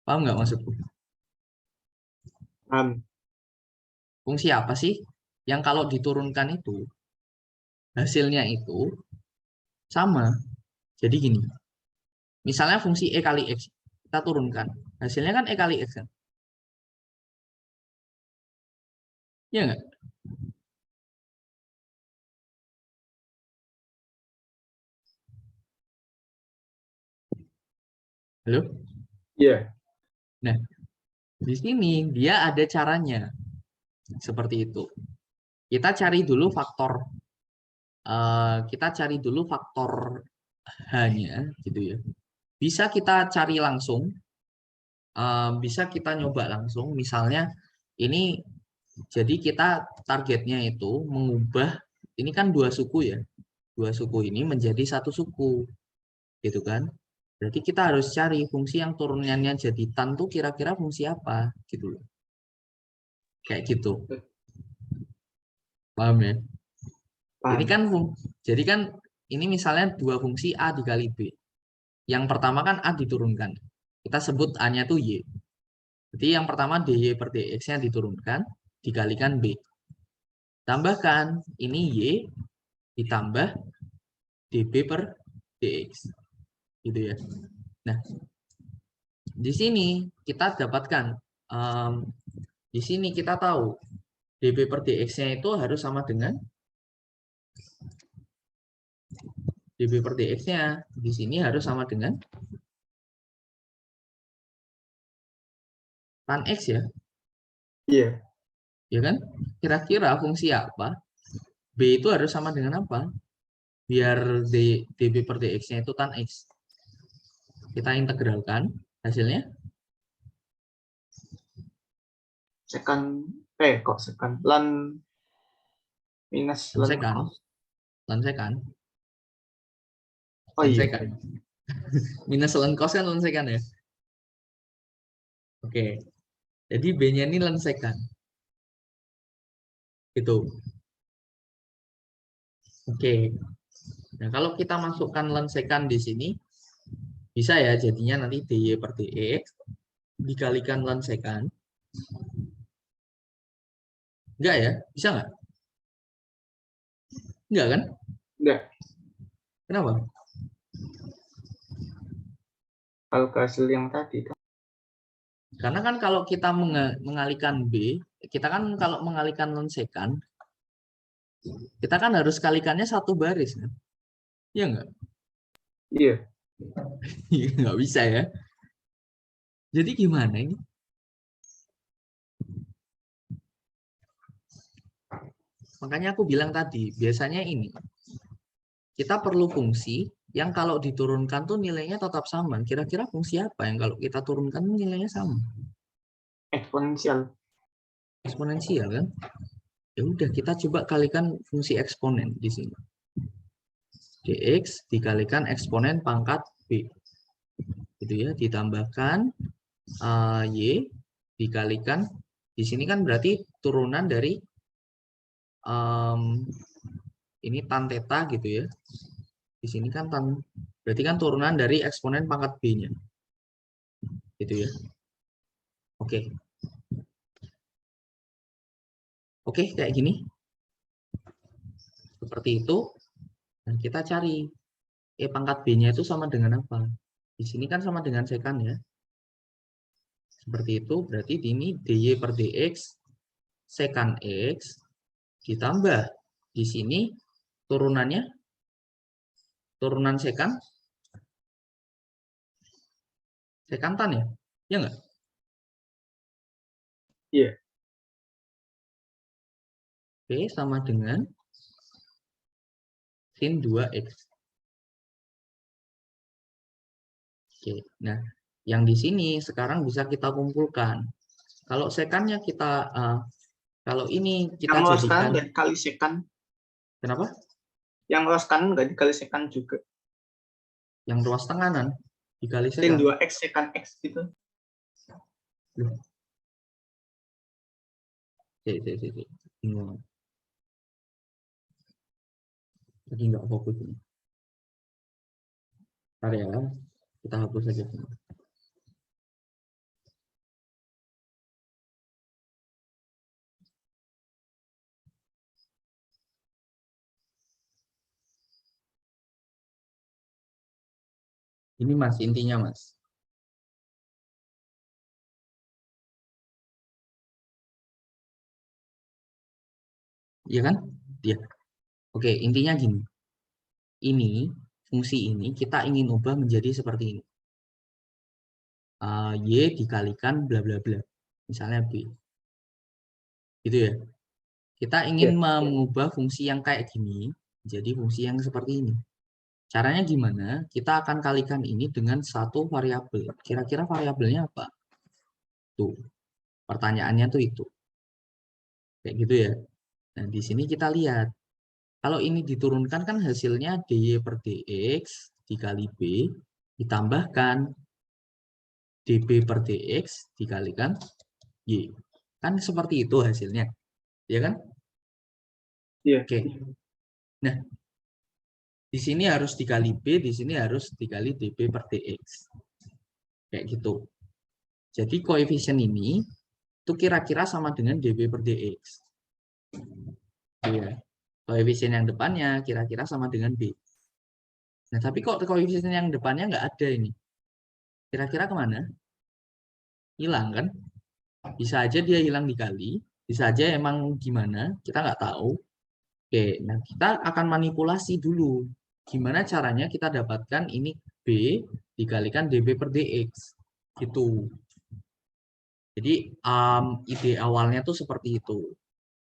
Paham nggak maksudku? Fungsi apa sih yang kalau diturunkan itu hasilnya itu sama. Jadi gini, misalnya fungsi E kali X kita turunkan, hasilnya kan E kali X kan? Iya nggak? Halo? Iya. Nah, di sini dia ada caranya seperti itu. Kita cari dulu faktor H-nya gitu ya. Bisa kita cari langsung, bisa kita nyoba langsung. Misalnya ini, jadi kita targetnya itu mengubah, ini kan dua suku ya, dua suku ini menjadi satu suku, gitu kan? Berarti kita harus cari fungsi yang turunannya jadi tan tuh kira-kira fungsi apa, gitu loh. Kayak gitu. Paham ya? Ini kan jadi kan ini misalnya dua fungsi A dikali B. Yang pertama kan A diturunkan. Kita sebut A-nya tuh Y. Jadi yang pertama dy per dx-nya diturunkan, dikalikan B. Tambahkan, ini Y ditambah dB per dx. Gitu ya. Nah, di sini kita dapatkan, di sini kita tahu dB per dx-nya itu harus sama dengan dB per dx-nya. Di sini harus sama dengan tan X ya. Iya. Ya kan? Kira-kira fungsi apa? B itu harus sama dengan apa? Biar dB per dx-nya itu tan X. Kita integralkan hasilnya. Lan minus lan Lansekan. cos. Lansekan. Oh iya. Lansekan. Minus lan cos kan lansekan ya. Oke. Jadi B-nya ini lansekan. Itu. Oke. Nah, kalau kita masukkan lansekan di sini, Bisa ya, jadinya nanti dy per dx dikalikan ln sekant. Enggak ya? Bisa nggak? Enggak kan? Enggak. Kenapa? Kalau ke hasil yang tadi. Karena kan kalau kita mengalihkan B, kita kan kalau mengalihkan ln sekant, kita kan harus kalikannya satu baris kan? Iya nggak? Iya. Nggak bisa ya. Jadi gimana ini? Makanya aku bilang tadi, biasanya ini, kita perlu fungsi yang kalau diturunkan tuh nilainya tetap sama. Kira-kira fungsi apa yang kalau kita turunkan tuh nilainya sama? Eksponensial. Eksponensial kan? Ya udah, kita coba kalikan fungsi eksponen di sini. Dx dikalikan eksponen pangkat B. Gitu ya, ditambahkan Y dikalikan, di sini kan berarti turunan dari ini tan theta gitu ya. Di sini kan berarti kan turunan dari eksponen pangkat B-nya. Gitu ya. Oke. Oke, kayak gini. Seperti itu. Dan kita cari pangkat B-nya itu sama dengan apa? Di sini kan sama dengan sekant ya. Seperti itu, berarti ini dy per dx sekant x ditambah di sini turunannya turunan sekantan ya. Ya enggak? Iya. P sama dengan sin 2x. Oke, nah yang di sini sekarang bisa kita kumpulkan. Kalau sekannya kita, kalau ini Yang kita luas kanan jadikan, nggak dikali sekan. kenapa? Yang luas kanan nggak dikali sekan juga. Yang ruas tenganan dikali Sin sekan. 2x sekan x gitu. Loh, bingung. Lagi nggak fokus ini. Bentar ya, kita hapus saja. Ini mas, intinya mas. Iya kan? Iya. Oke, intinya gini. Ini, fungsi ini kita ingin ubah menjadi seperti ini. Y dikalikan bla bla bla. Misalnya B. Gitu ya. Kita ingin Iya. mengubah fungsi yang kayak gini jadi fungsi yang seperti ini. Caranya gimana? Kita akan kalikan ini dengan satu variabel. Kira-kira variabelnya apa? Tuh, pertanyaannya tuh itu. Kayak gitu ya. Nah, di sini kita lihat. Kalau ini diturunkan kan hasilnya dy per dx dikali B ditambahkan db per dx dikalikan y. Kan seperti itu hasilnya. Ya kan? Iya. Oke. Nah, di sini harus dikali B, di sini harus dikali db per dx. Kayak gitu. Jadi koefisien ini itu kira-kira sama dengan db per dx. Ya. Koefisien yang depannya kira-kira sama dengan B. Nah, tapi kok koefisien yang depannya nggak ada ini? Kira-kira kemana? Hilang kan? Bisa aja dia hilang dikali, bisa aja emang gimana, kita nggak tahu. Oke, nah kita akan manipulasi dulu. Gimana caranya kita dapatkan ini B dikalikan dB per dx. Gitu. Jadi ide awalnya tuh seperti itu.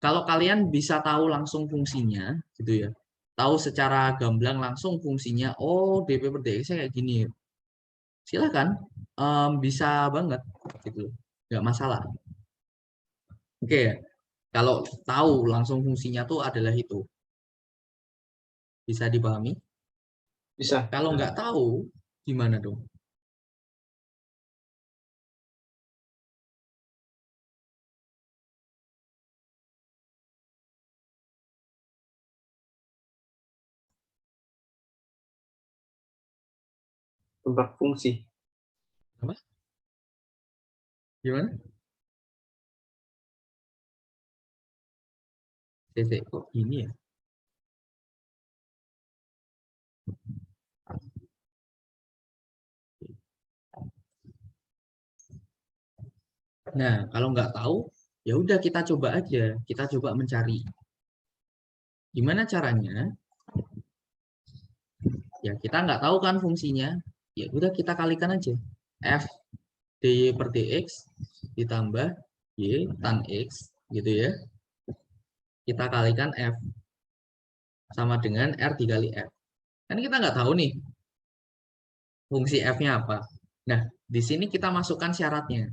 Kalau kalian bisa tahu langsung fungsinya, gitu ya. Tahu secara gamblang langsung fungsinya, oh dB per dx kayak gini. Silakan, bisa banget, gitu. Nggak masalah. Oke, kalau tahu langsung fungsinya tuh adalah itu. Bisa dipahami? Bisa. Kalau nggak tahu, gimana dong? Tebak fungsi. Apa? Gimana? Kok gini ya? Nah, kalau nggak tahu, ya udah kita coba aja. Kita coba mencari. Gimana caranya? Ya kita nggak tahu kan fungsinya. Ya udah kita kalikan aja. F dy per dx ditambah y tan x gitu ya. Kita kalikan F sama dengan R dikali F. Kan kita nggak tahu nih fungsi F-nya apa. Nah, di sini kita masukkan syaratnya.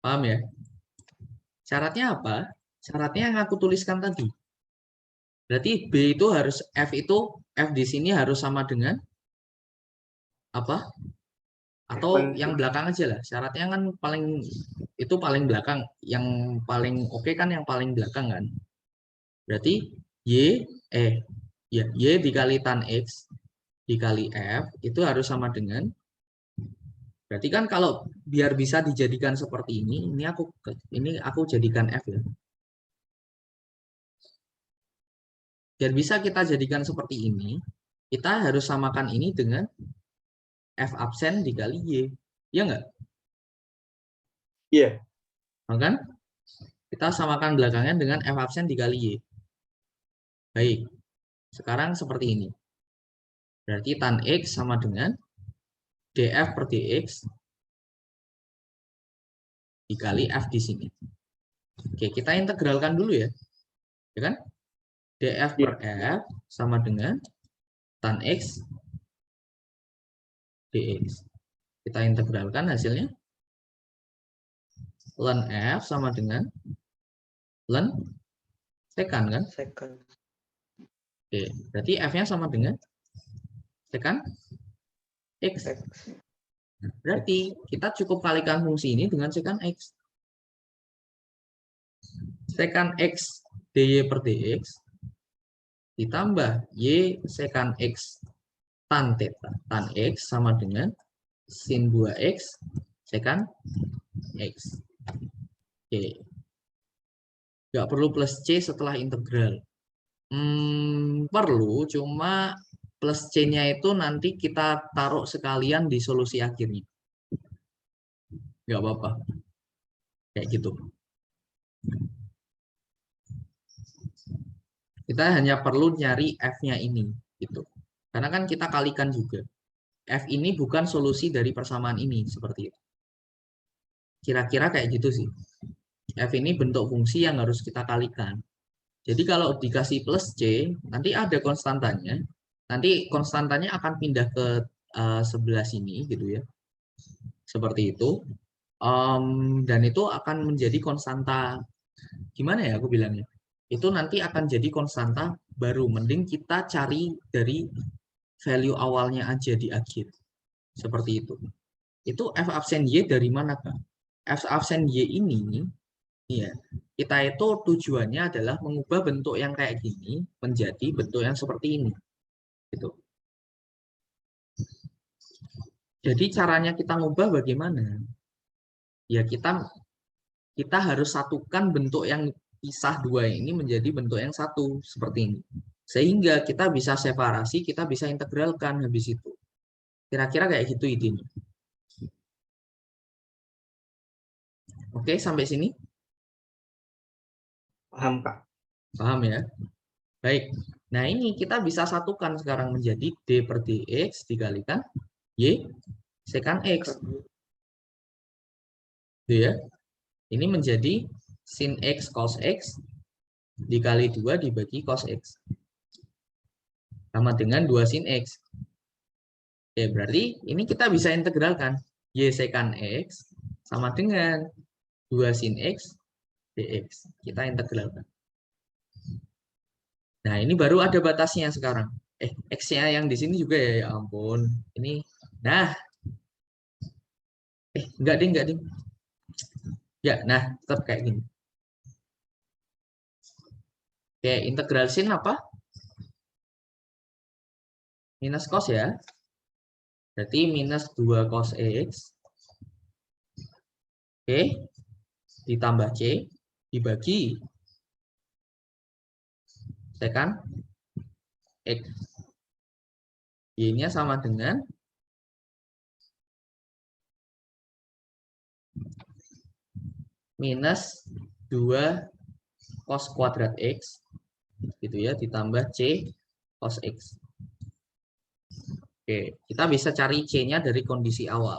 Paham ya? Syaratnya apa? Syaratnya yang aku tuliskan tadi. Berarti B itu harus, F di sini harus sama dengan apa? Atau yang belakang aja lah. Syaratnya kan itu paling belakang. Yang paling oke kan yang paling belakang kan. Berarti Y dikali tan X dikali F itu harus sama dengan, berarti kan kalau biar bisa dijadikan seperti ini aku jadikan F ya. Biar bisa kita jadikan seperti ini, kita harus samakan ini dengan F absen dikali Y. Ya enggak? Iya. Kan? Kita samakan belakangnya dengan F absen dikali Y. Baik. Sekarang seperti ini. Berarti tan X sama dengan df per dx dikali F di sini. Oke, kita integralkan dulu ya. Ya kan? df per F sama dengan tan X dx. Kita integralkan hasilnya. Ln F sama dengan ln sekan kan? Second. Oke, berarti F-nya sama dengan sekan X. Berarti kita cukup kalikan fungsi ini dengan sekan X. Sekan X dy per dx ditambah Y sekan X tan theta. Tan X sama dengan sin 2X sekan X. Oke. Nggak perlu plus C setelah integral. Perlu, cuma plus C-nya itu nanti kita taruh sekalian di solusi akhirnya. Nggak apa-apa. Kayak gitu. Kita hanya perlu nyari F-nya ini. Gitu. Karena kan kita kalikan juga. F ini bukan solusi dari persamaan ini. Seperti itu. Kira-kira kayak gitu sih. F ini bentuk fungsi yang harus kita kalikan. Jadi kalau dikasih plus C, nanti ada konstantanya. Nanti konstantanya akan pindah ke sebelah sini gitu ya. Seperti itu. Dan itu akan menjadi konstanta. Gimana ya aku bilangnya? Itu nanti akan jadi konstanta baru. Mending kita cari dari value awalnya aja di akhir. Seperti itu. Itu F absen Y dari mana, Kak? F absen Y ini, ya, kita itu tujuannya adalah mengubah bentuk yang kayak gini menjadi bentuk yang seperti ini. Gitu. Jadi caranya kita ngubah bagaimana? Ya kita harus satukan bentuk yang pisah dua ini menjadi bentuk yang satu seperti ini. Sehingga kita bisa separasi, kita bisa integralkan habis itu. Kira-kira kayak gitu idenya. Oke, sampai sini? Paham, Kak. Paham ya? Baik. Nah, ini kita bisa satukan sekarang menjadi D per dx dikalikan Y sekan X. Gitu ya. Ini menjadi sin X cos X dikali 2 dibagi cos X. Sama dengan 2 sin X. Oke, berarti ini kita bisa integralkan. Y sekan X sama dengan 2 sin X dx. Kita integralkan. Nah, ini baru ada batasnya sekarang. X-nya yang di sini juga ya, ya ampun. Ini, nah. Enggak ding. Ya, nah, tetap kayak gini. Oke, integral sin apa? Minus cos ya. Berarti minus 2 cos X. Oke. Ditambah C. Dibagi secant X. Y-nya sama dengan minus 2 cos kuadrat X. Gitu ya, ditambah C cos X. Oke, kita bisa cari C-nya dari kondisi awal.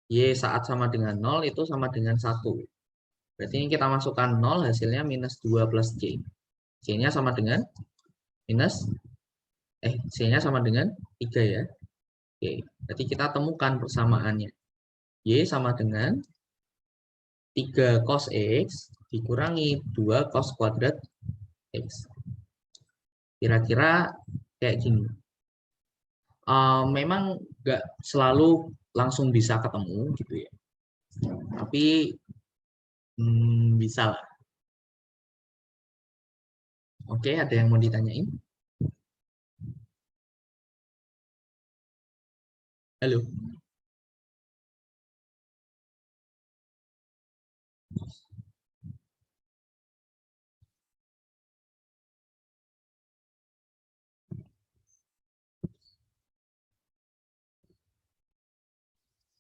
Y saat sama dengan 0 itu sama dengan 1. Berarti ini kita masukkan 0, hasilnya minus 2 plus C. C-nya sama dengan minus, C-nya sama dengan 3 ya. Oke, berarti kita temukan persamaannya. Y sama dengan 3 cos X dikurangi 2 cos kuadrat X. Kira-kira kayak gini. Memang nggak selalu langsung bisa ketemu gitu ya, tapi bisa lah. Oke, ada yang mau ditanyain? Halo.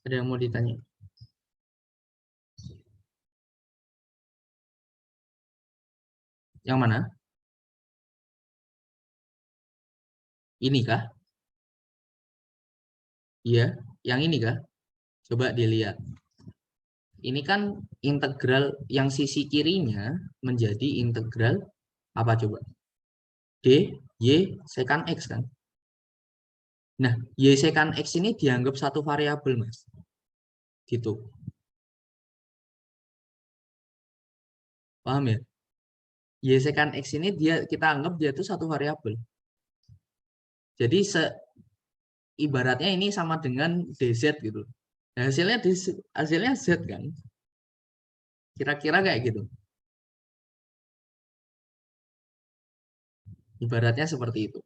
Ada yang mau ditanya? Yang mana? Ini kah? Iya, yang ini kah? Coba dilihat. Ini kan integral yang sisi kirinya menjadi integral apa coba? D, Y, secant X kan? Nah, Y secant X ini dianggap satu variabel, Mas. Gitu. Paham ya? Y secant X ini kita anggap dia itu satu variabel. Jadi ibaratnya ini sama dengan DZ gitu. Nah, hasilnya Z kan? Kira-kira kayak gitu. Ibaratnya seperti itu.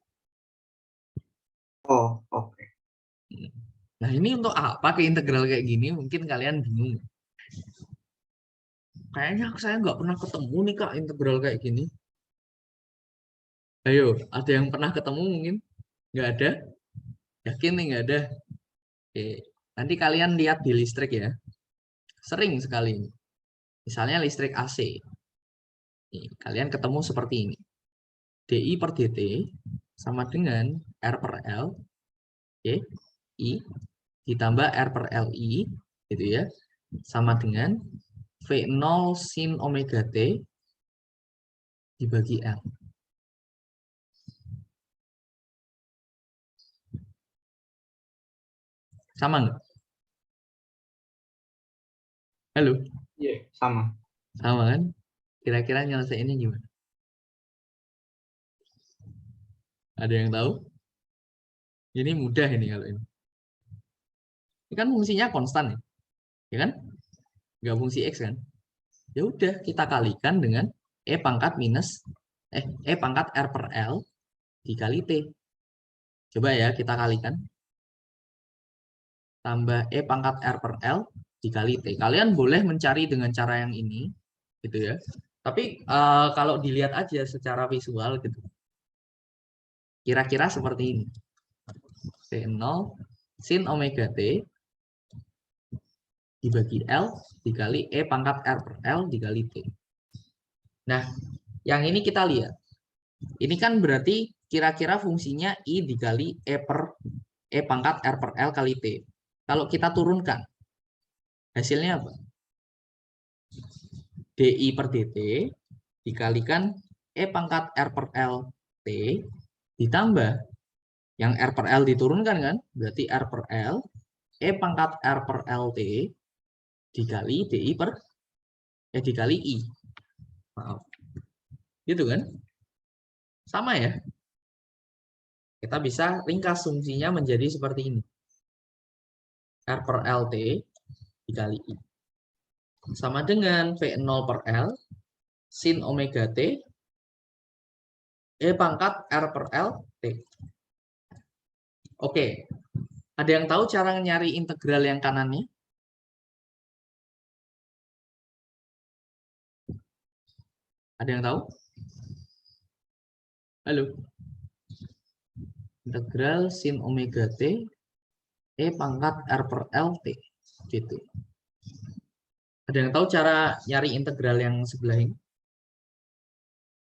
Oh, oke. Nah, ini untuk apa ke integral kayak gini? Mungkin kalian bingung. Kayaknya saya nggak pernah ketemu nih Kak integral kayak gini. Ayo, ada yang pernah ketemu mungkin? Nggak ada? Yakin nih nggak ada? Oke. Nanti kalian lihat di listrik ya. Sering sekali. Misalnya listrik AC. Nih, kalian ketemu seperti ini. DI per DT sama dengan R per L, oke, I, ditambah R per LI, gitu ya, sama dengan V0 sin omega T dibagi L. Sama nggak? Halo? Iya, sama. Sama kan? Kira-kira nyelesainnya gimana? Ada yang tahu? Ini mudah ini kalau ini. Ini kan fungsinya konstan ya, ya kan? Nggak fungsi X kan? Ya udah, kita kalikan dengan E pangkat minus, E pangkat R per L dikali T. Coba ya, kita kalikan. Tambah E pangkat R per L dikali T. Kalian boleh mencari dengan cara yang ini, gitu ya. Tapi kalau dilihat aja secara visual gitu, kira-kira seperti ini. V0 sin omega T dibagi L dikali E pangkat R per L dikali T. Nah, yang ini kita lihat. Ini kan berarti kira-kira fungsinya I dikali E pangkat R per L kali T. Kalau kita turunkan, hasilnya apa? DI per DT dikalikan E pangkat R per L T ditambah yang R per L diturunkan kan, berarti R per L E pangkat R per L T dikali DI dikali I. Maaf. Gitu kan? Sama ya. Kita bisa ringkas fungsinya menjadi seperti ini. R per L T dikali I. Sama dengan V0 per L sin omega T E pangkat R per L T. Oke. Ada yang tahu cara nyari integral yang kanannya? Ada yang tahu? Halo? Integral sin omega t E pangkat R per L T. Gitu. Ada yang tahu cara nyari integral yang sebelah ini?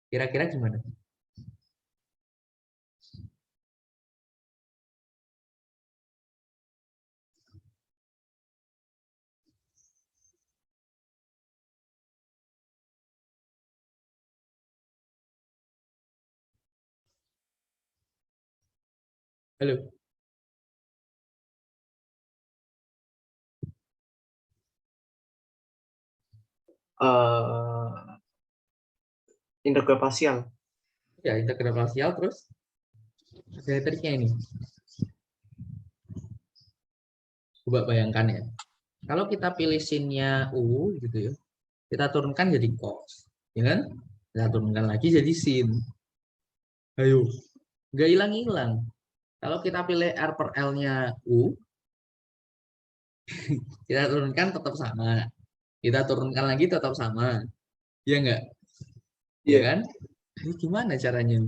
Kira-kira gimana? Halo? Integral parsial. Ya, integral parsial terus ada triknya ini. Coba bayangkan ya. Kalau kita pilih sinnya U gitu ya. Kita turunkan jadi cos. Ya kan? Kita turunkan lagi jadi sin. Ayo. Nggak hilang-hilang. Kalau kita pilih R per L-nya U, kita turunkan tetap sama. Kita turunkan lagi tetap sama. Ya enggak? Ya kan? Ini gimana caranya?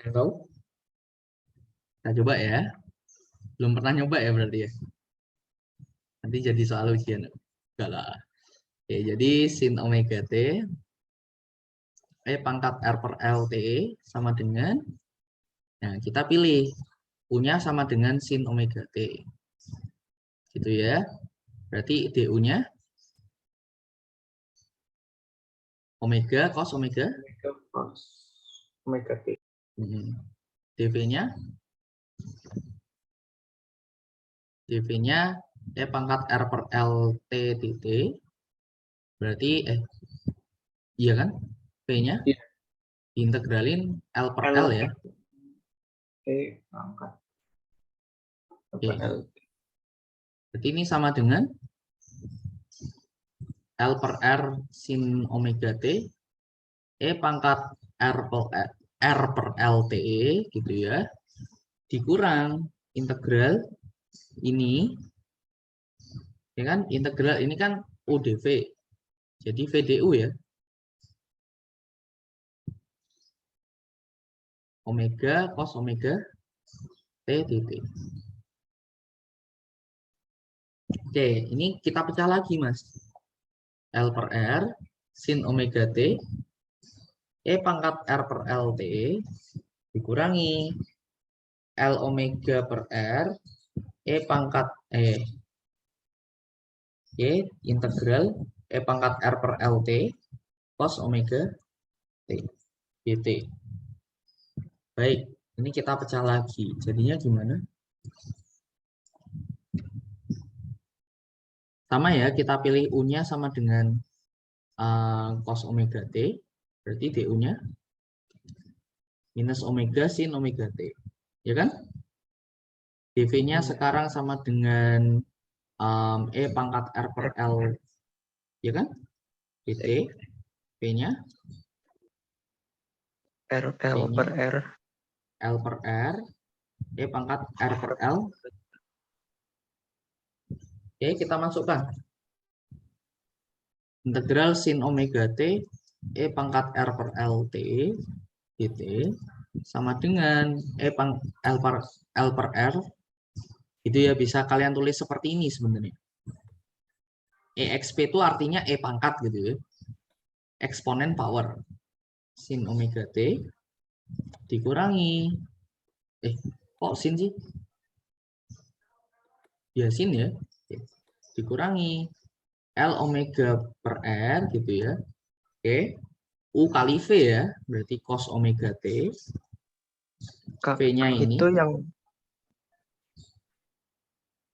Yang tahu? Kita coba ya. Belum pernah nyoba ya berarti ya. Nanti jadi soal ujian. Enggak lah. Oke, jadi sin omega t E pangkat R per L T sama dengan, nah kita pilih U-nya sama dengan sin omega t. Gitu ya. Berarti DU-nya omega cos omega. Omega t. DV-nya E pangkat R per L T titik. Berarti iya kan? P-nya Iya. integralin L per L ya. E pangkat Oke. L. Berarti ini sama dengan L per R sin omega t E pangkat R per L TE gitu ya, dikurang integral ini, ya kan? Integral ini kan UdV, jadi VDU ya, omega cos omega T titik. Oke, ini kita pecah lagi mas. L per R sin omega T E pangkat R per L TE dikurangi L omega per R E pangkat integral E pangkat R per LT cos omega T dt. Baik, ini kita pecah lagi. Jadinya gimana? Sama ya, kita pilih U-nya sama dengan cos omega T. Berarti DU-nya minus omega sin omega T. Ya kan? dV-nya sekarang sama dengan E pangkat R per L. Ya kan? dt. P-nya L per R. L per R. E pangkat R per L. Oke, kita masukkan. Integral sin omega T E pangkat R per L T dt sama dengan L per R. Itu ya bisa kalian tulis seperti ini sebenarnya. EXP itu artinya E pangkat gitu ya. Eksponen power. Sin omega T dikurangi. Kok sin sih? ya sin ya. Oke. Dikurangi L omega per R gitu ya. Oke. U kali V ya, berarti cos omega T. Kak, V-nya ini. itu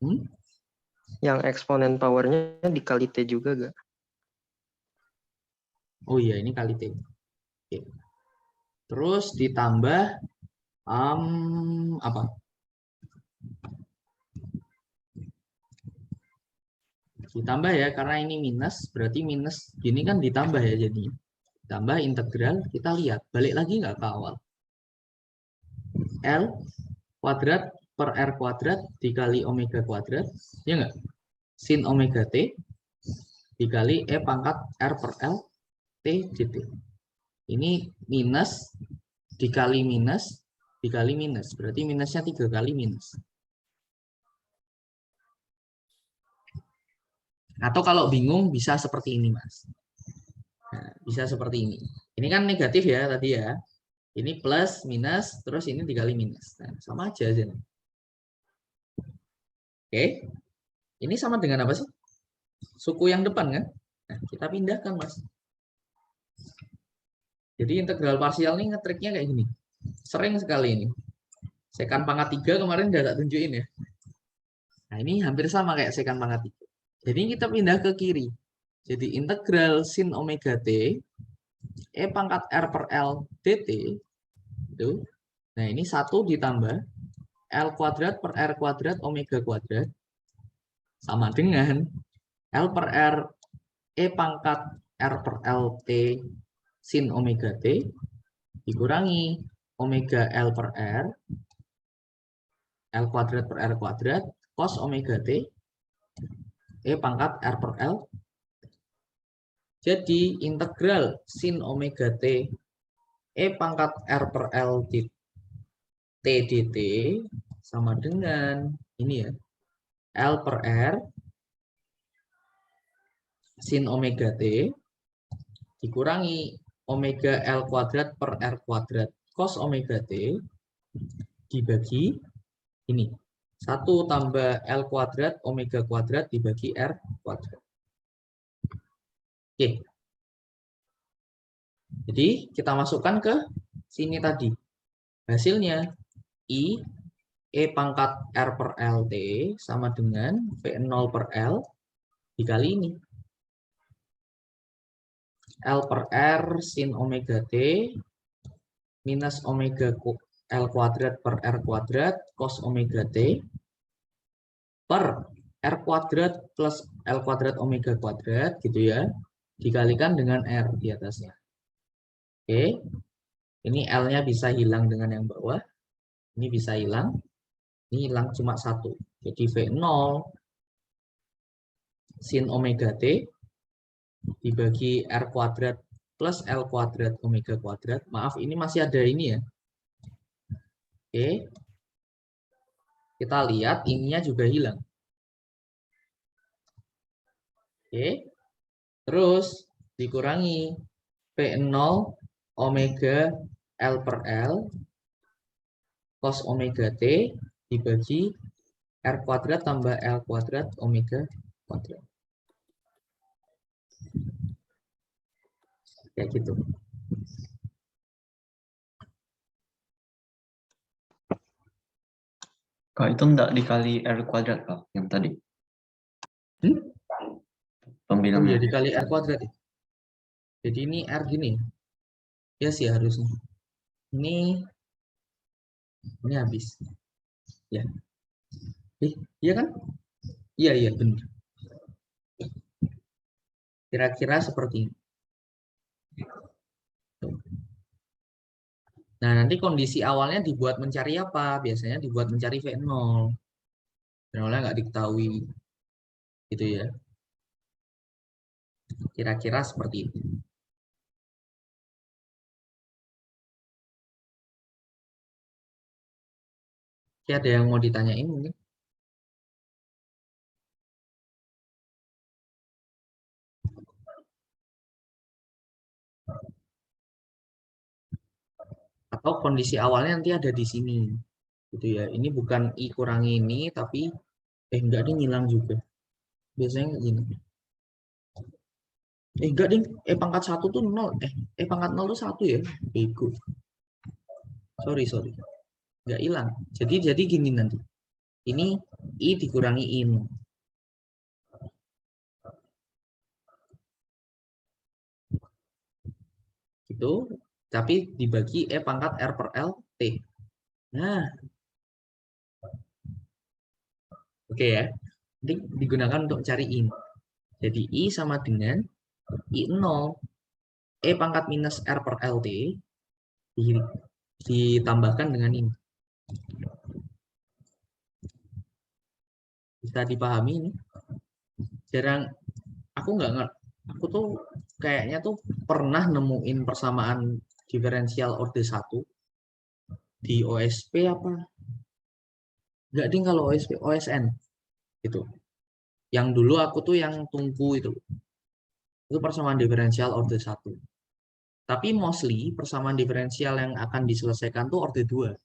Hmm? yang eksponen powernya dikali T juga gak? Oh iya, ini kali T. Oke. Terus ditambah apa? Ditambah ya, karena ini minus, berarti minus gini kan ditambah ya jadinya. Tambah integral, kita lihat. Balik lagi nggak ke awal. L kuadrat per R kuadrat dikali omega kuadrat, ya nggak? Sin omega T dikali E pangkat R per L T dt. Ini minus dikali minus dikali minus. Berarti minusnya 3 kali minus. Atau kalau bingung bisa seperti ini, Mas. Nah, bisa seperti ini. Ini kan negatif ya tadi ya. Ini plus, minus, terus ini dikali minus. Nah, sama aja. Oke. Ini sama dengan apa sih? Suku yang depan kan? Nah, kita pindahkan, Mas. Jadi integral parsial ini ngetriknya kayak gini. Sering sekali ini. Sekan pangkat 3 kemarin udah tak tunjukin ya. Nah, ini hampir sama kayak sekan pangkat 3. Jadi kita pindah ke kiri. Jadi integral sin omega T E pangkat R per L dt itu. Nah, ini 1 ditambah L kuadrat per R kuadrat omega kuadrat sama dengan L per R E pangkat R per L T sin omega T dikurangi omega L per R L kuadrat per R kuadrat cos omega T E pangkat R per L. Jadi integral sin omega T E pangkat R per L T dt sama dengan ini ya, L per R sin omega T dikurangi omega L kuadrat per R kuadrat cos omega T dibagi ini. 1 tambah L kuadrat omega kuadrat dibagi R kuadrat. Oke. Jadi kita masukkan ke sini tadi. Hasilnya I E pangkat R per L T sama dengan V0 per L dikali ini. L per R sin omega T minus omega L kuadrat per R kuadrat cos omega T per R kuadrat plus L kuadrat omega kuadrat gitu ya, dikalikan dengan R di atasnya. Oke, ini L-nya bisa hilang dengan yang bawah, ini bisa hilang, ini hilang cuma 1. Jadi V0 sin omega T dibagi R kuadrat plus L kuadrat omega kuadrat. Maaf, ini masih ada ini ya. Oke, kita lihat ininya juga hilang. Oke, terus dikurangi P0 omega L per L cos omega T dibagi R kuadrat tambah L kuadrat omega kuadrat. Kayak gitu. Kak, itu enggak dikali R kuadrat, Kak, yang tadi. Oh Pembilangnya. ya, dikali R kuadrat. Jadi ini R gini. Ya sih harusnya. Ini habis. Ya. Iya kan? Iya benar. Kira-kira seperti ini. Nah, nanti kondisi awalnya dibuat mencari apa? Biasanya dibuat mencari V0. V0-nya nggak diketahui. Gitu ya. Kira-kira seperti itu. Oke, ada yang mau ditanyain mungkin? Atau kondisi awalnya nanti ada di sini. Gitu ya. Ini bukan I kurangi ini, tapi Enggak ding, hilang juga. Biasanya gini. Enggak ding, pangkat 1 tuh 0. Pangkat 0 tuh 1 ya. Bego. Sorry. Enggak hilang. Jadi gini nanti. Ini I dikurangi I0. Gitu. Tapi dibagi pangkat R per L T. Nah, oke ya. Ini digunakan untuk cari I. Jadi I sama dengan I0 pangkat minus R per LT ditambahkan dengan ini. Bisa dipahami ini? Jarang, aku tuh kayaknya tuh pernah nemuin persamaan diferensial orde 1 di OSP apa? Enggak ding, kalau OSP, OSN gitu. Yang dulu aku tuh yang tungku itu persamaan diferensial orde 1. Tapi mostly persamaan diferensial yang akan diselesaikan tuh orde 2.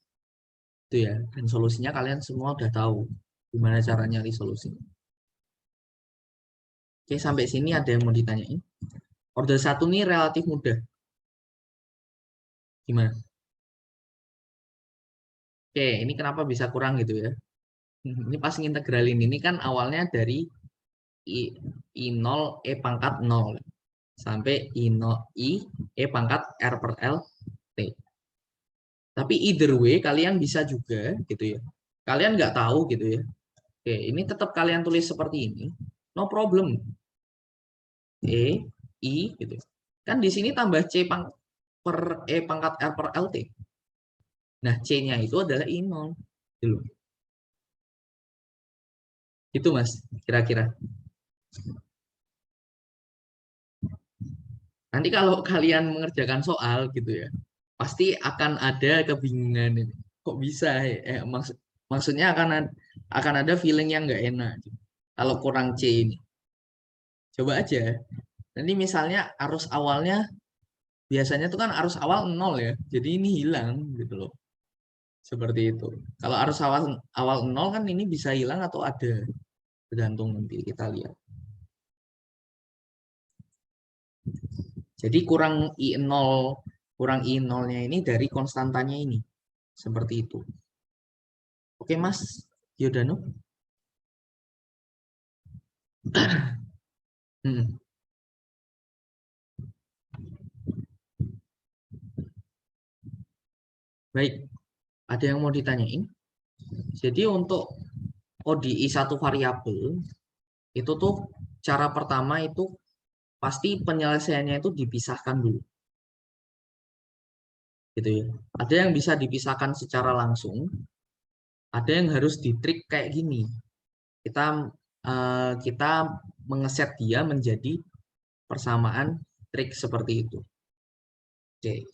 Itu ya. Dan solusinya kalian semua udah tahu gimana cara nyari solusinya. Oke, sampai sini ada yang mau ditanyain? Orde 1 ini relatif mudah. Gimana? Oke, ini kenapa bisa kurang gitu ya? Ini pas ngintegralin ini kan awalnya dari I0 pangkat 0 sampai I0 pangkat R per L T. Tapi either way kalian bisa juga gitu ya. Kalian nggak tahu gitu ya. Oke, ini tetap kalian tulis seperti ini. No problem. I gitu. Kan di sini tambah C per pangkat R per LT. Nah, C-nya itu adalah I0. Dulu. Itu Mas, kira-kira. Nanti kalau kalian mengerjakan soal gitu ya, pasti akan ada kebingungan ini. Kok bisa ya? Maksudnya akan ada feeling yang nggak enak kalau kurang C ini. Coba aja. Nanti misalnya arus awalnya biasanya tuh kan arus awal 0 ya. Jadi ini hilang gitu loh. Seperti itu. Kalau arus awal 0 kan ini bisa hilang atau ada. Tergantung nanti kita lihat. Jadi kurang I0-nya ini dari konstantanya ini. Seperti itu. Oke Mas Yodano? Baik, ada yang mau ditanyain? Jadi untuk ODI satu variabel itu tuh cara pertama itu pasti penyelesaiannya itu dipisahkan dulu. Gitu ya. Ada yang bisa dipisahkan secara langsung, ada yang harus ditrik kayak gini. Kita mengeset dia menjadi persamaan trik seperti itu. Oke.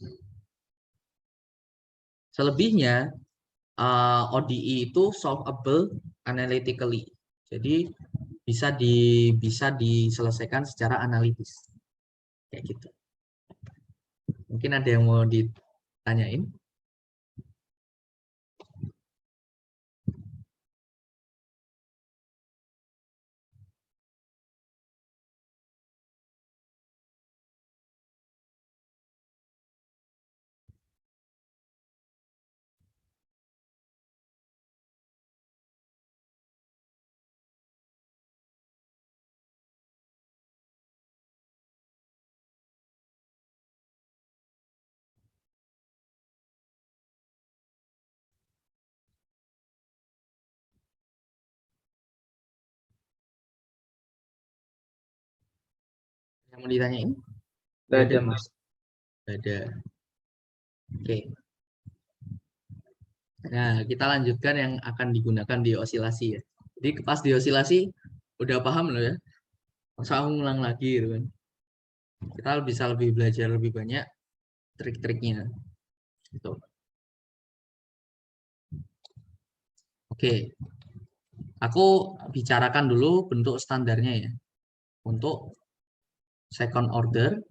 Selebihnya ODI itu solvable analytically. Jadi bisa diselesaikan secara analitis. Kayak gitu. Mungkin ada yang mau ditanyain? Yang mau ditanyain? Tidak ada Mas. Tidak ada. Oke. Nah, kita lanjutkan yang akan digunakan di osilasi ya. Jadi pas di osilasi udah paham loh ya. Masa aku ngulang lagi gitu kan. Kita bisa lebih belajar lebih banyak trik-triknya. Gitu. Oke. Aku bicarakan dulu bentuk standarnya ya. Untuk second order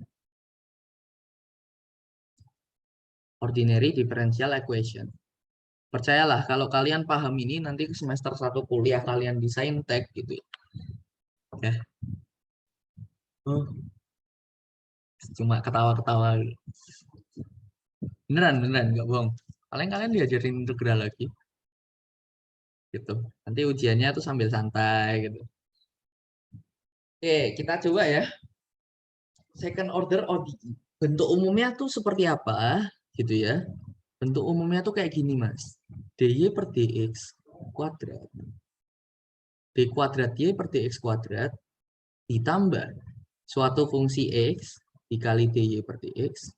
ordinary differential equation. Percayalah, kalau kalian paham ini, nanti ke semester 1 kuliah kalian di Saintek gitu ya. Oh, cuma ketawa-ketawa. Beneran, nggak bohong. Kalian diajarin integral lagi. Gitu. Nanti ujiannya tuh sambil santai gitu. Oke, kita coba ya. Second order ODE. Bentuk umumnya tuh seperti apa gitu ya. Bentuk umumnya tuh kayak gini, Mas. DY per DX kuadrat. D kuadrat Y per DX kuadrat ditambah suatu fungsi X dikali DY per DX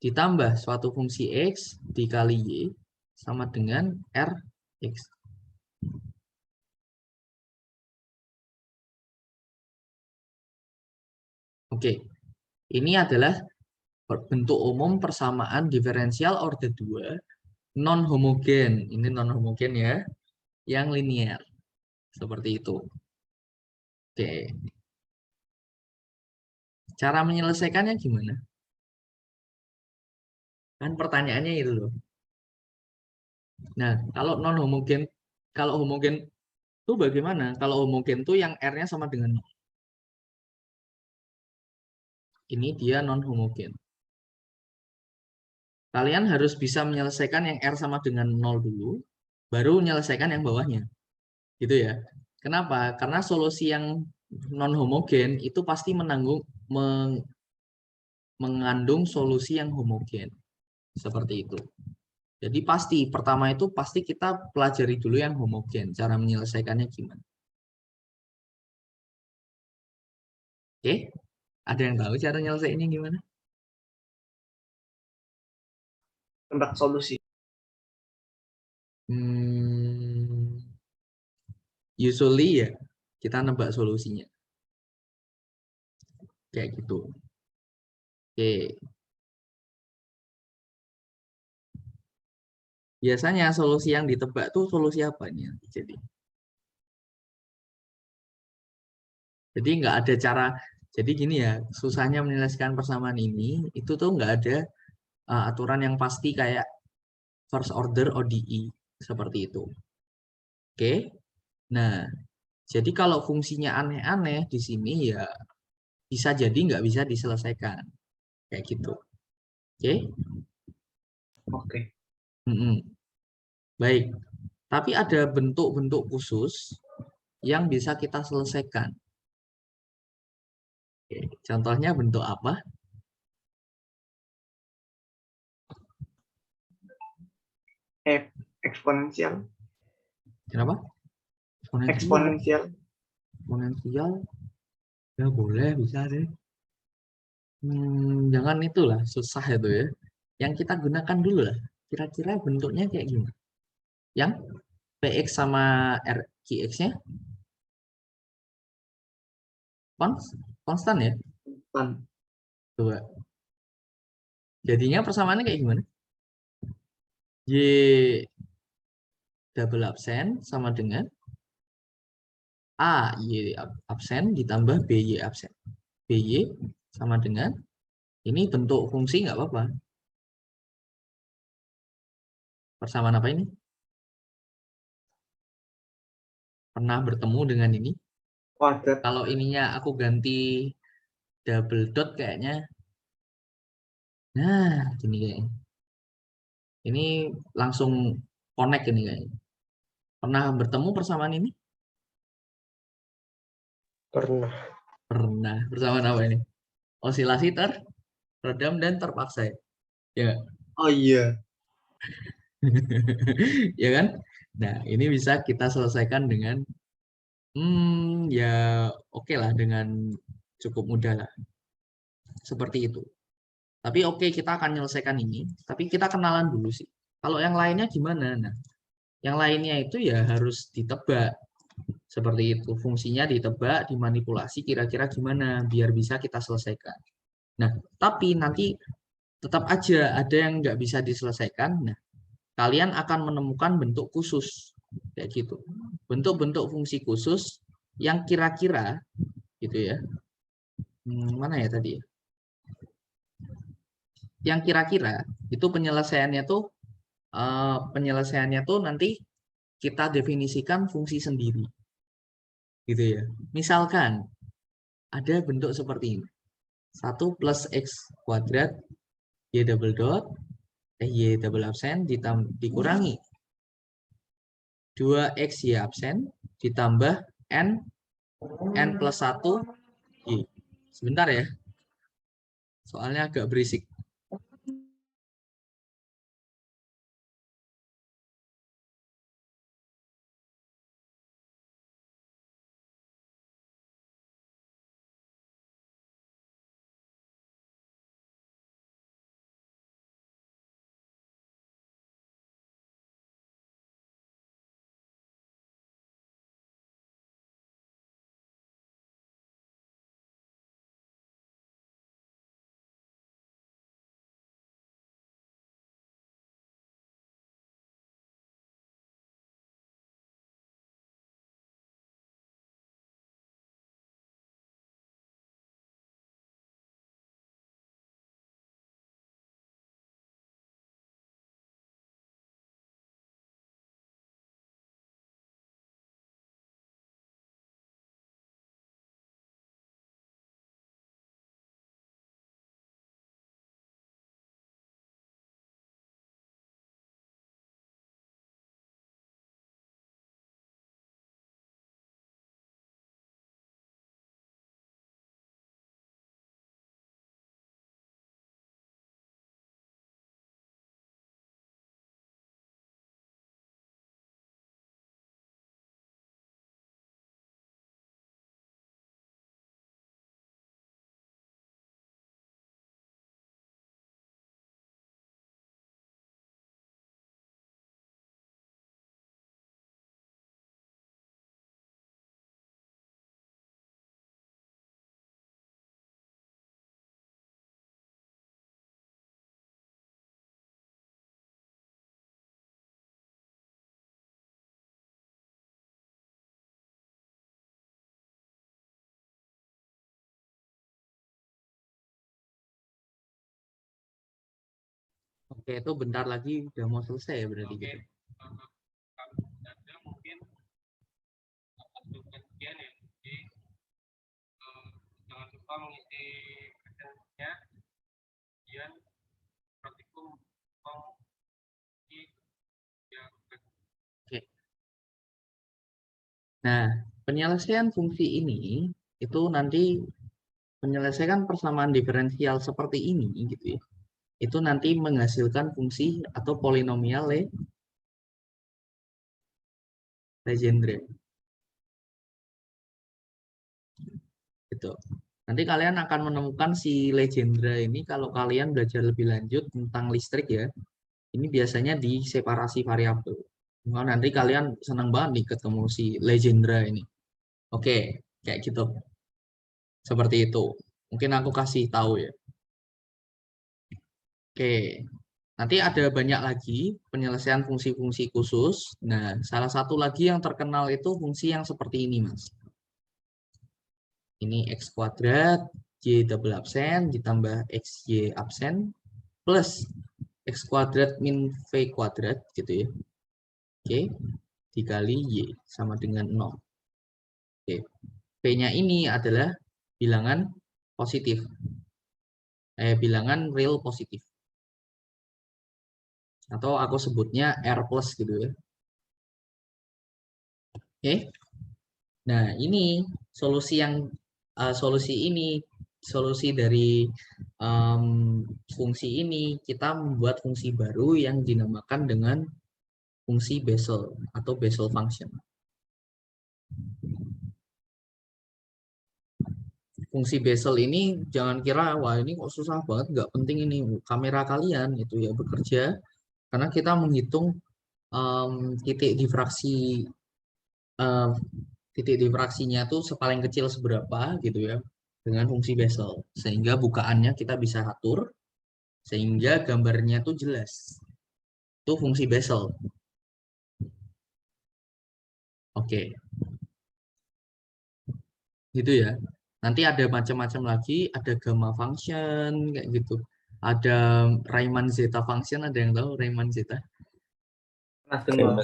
ditambah suatu fungsi X dikali Y sama dengan Rx. Oke, ini adalah bentuk umum persamaan diferensial order 2 non homogen. Ini non homogen ya, yang linear. Seperti itu. Oke. Cara menyelesaikannya gimana? Kan pertanyaannya itu loh. Nah, kalau non homogen, kalau homogen itu bagaimana? Kalau homogen itu yang R-nya sama dengan 0. Ini dia non homogen. Kalian harus bisa menyelesaikan yang R sama dengan 0 dulu, baru menyelesaikan yang bawahnya. Gitu ya. Kenapa? Karena solusi yang non homogen itu pasti mengandung solusi yang homogen. Seperti itu. Jadi pasti, pertama itu pasti kita pelajari dulu yang homogen. Cara menyelesaikannya gimana. Oke? Ada yang tahu cara nyelesainnya gimana? Tembak solusi. Usually ya, kita nebak solusinya. Kayak gitu. Oke. Biasanya solusi yang ditebak tuh solusi apa nih? Jadi nggak ada cara. Jadi gini ya, susahnya menyelesaikan persamaan ini itu tuh nggak ada aturan yang pasti kayak first order ODE seperti itu. Oke. Nah, jadi kalau fungsinya aneh-aneh di sini ya bisa jadi nggak bisa diselesaikan kayak gitu. Oke. Oke. Baik. Tapi ada bentuk-bentuk khusus yang bisa kita selesaikan. Oke. Contohnya bentuk apa? Eksponensial. Kenapa? Eksponensial. Eksponensial. Ya boleh, bisa deh. Jangan itulah, susah itu ya. Yang kita gunakan dulu lah. Kira-kira bentuknya kayak gimana? Yang PX sama RQX-nya konstan ya? Konstan. Coba. Jadinya persamaannya kayak gimana? Y double absen sama dengan A Y absen ditambah BY absen. BY sama dengan, ini bentuk fungsi nggak apa-apa. Persamaan apa ini? Pernah bertemu dengan ini? Kuadrat. Kalau ininya aku ganti double dot kayaknya. Nah, gini kayaknya. Ini langsung connect ini kayaknya. Pernah bertemu persamaan ini? Pernah. Pernah. Persamaan apa ini? Osilasi teredam dan terpaksa. Ya. Oh iya. Ya kan? Nah, ini bisa kita selesaikan dengan ya oke lah, dengan cukup mudah lah. Seperti itu. Tapi oke, kita akan menyelesaikan ini, tapi kita kenalan dulu sih. Kalau yang lainnya gimana? Nah, yang lainnya itu ya harus ditebak. Seperti itu, fungsinya ditebak, dimanipulasi kira-kira gimana biar bisa kita selesaikan. Nah, tapi nanti tetap aja ada yang nggak bisa diselesaikan. Nah, kalian akan menemukan bentuk khusus kayak gitu. Bentuk-bentuk fungsi khusus yang kira-kira gitu ya. Mana ya tadi ya? Yang kira-kira itu penyelesaiannya tuh penyelesaiannya tuh nanti kita definisikan fungsi sendiri. Gitu ya. Misalkan ada bentuk seperti ini. 1 plus X kuadrat Y double dot Y double absen dikurangi 2X Y absen ditambah N plus 1 Y. Sebentar ya. Soalnya agak berisik. Oke, itu bentar lagi udah mau selesai ya berarti gitu. Jangan lupa mengisi presensinya, kemudian praktikum Oke. Nah, penyelesaian fungsi ini itu nanti menyelesaikan persamaan diferensial seperti ini gitu ya. Itu nanti menghasilkan fungsi atau polinomial Legendre. Gitu. Nanti kalian akan menemukan si Legendre ini kalau kalian belajar lebih lanjut tentang listrik ya. Ini biasanya di separasi variabel. Nah, nanti kalian senang banget nih ketemu si Legendre ini. Oke, kayak gitu. Seperti itu. Mungkin aku kasih tahu ya. Oke. Nanti ada banyak lagi penyelesaian fungsi-fungsi khusus. Nah, salah satu lagi yang terkenal itu fungsi yang seperti ini, Mas. Ini X kuadrat, Y double absen, ditambah XY absen, plus X kuadrat min V kuadrat, gitu ya. Oke, dikali Y, sama dengan 0. Oke, V-nya ini adalah bilangan positif. Bilangan real positif. Atau aku sebutnya R plus gitu ya. Oke. Nah, ini solusi dari fungsi ini kita membuat fungsi baru yang dinamakan dengan fungsi Bessel atau Bessel function. Fungsi Bessel ini jangan kira wah ini kok susah banget, nggak penting ini kamera kalian itu ya bekerja karena kita menghitung titik diffraksinya tuh sepaling kecil seberapa gitu ya dengan fungsi Bessel sehingga bukaannya kita bisa atur sehingga gambarnya tuh jelas. Itu fungsi Bessel. Oke. Gitu ya. Nanti ada macam-macam lagi, ada gamma function kayak gitu. Ada Riemann zeta function, ada yang tahu Riemann zeta? Nothing more.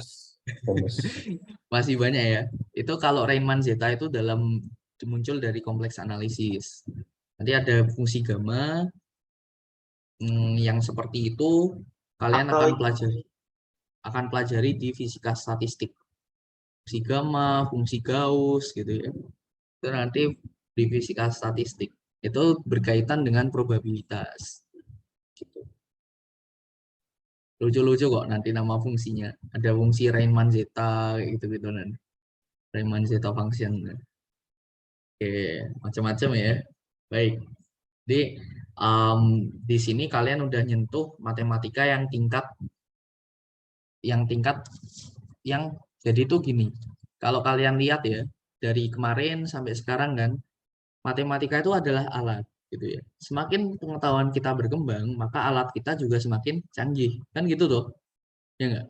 Masih banyak ya. Itu kalau Riemann zeta itu muncul dari kompleks analisis. Nanti ada fungsi gamma yang seperti itu kalian Atau akan pelajari di fisika statistik. Fungsi gamma, fungsi Gauss gitu ya. Itu nanti di fisika statistik. Itu berkaitan dengan probabilitas. Gitu. Lucu-lucu kok nanti nama fungsinya. Ada fungsi Riemann zeta gitu-gitu nanti. Riemann zeta function. Oke, macam-macam ya. Baik. Jadi di sini kalian udah nyentuh matematika yang jadi itu gini. Kalau kalian lihat ya, dari kemarin sampai sekarang kan, matematika itu adalah alat gitu ya. Semakin pengetahuan kita berkembang, maka alat kita juga semakin canggih. Kan gitu tuh. Ya enggak?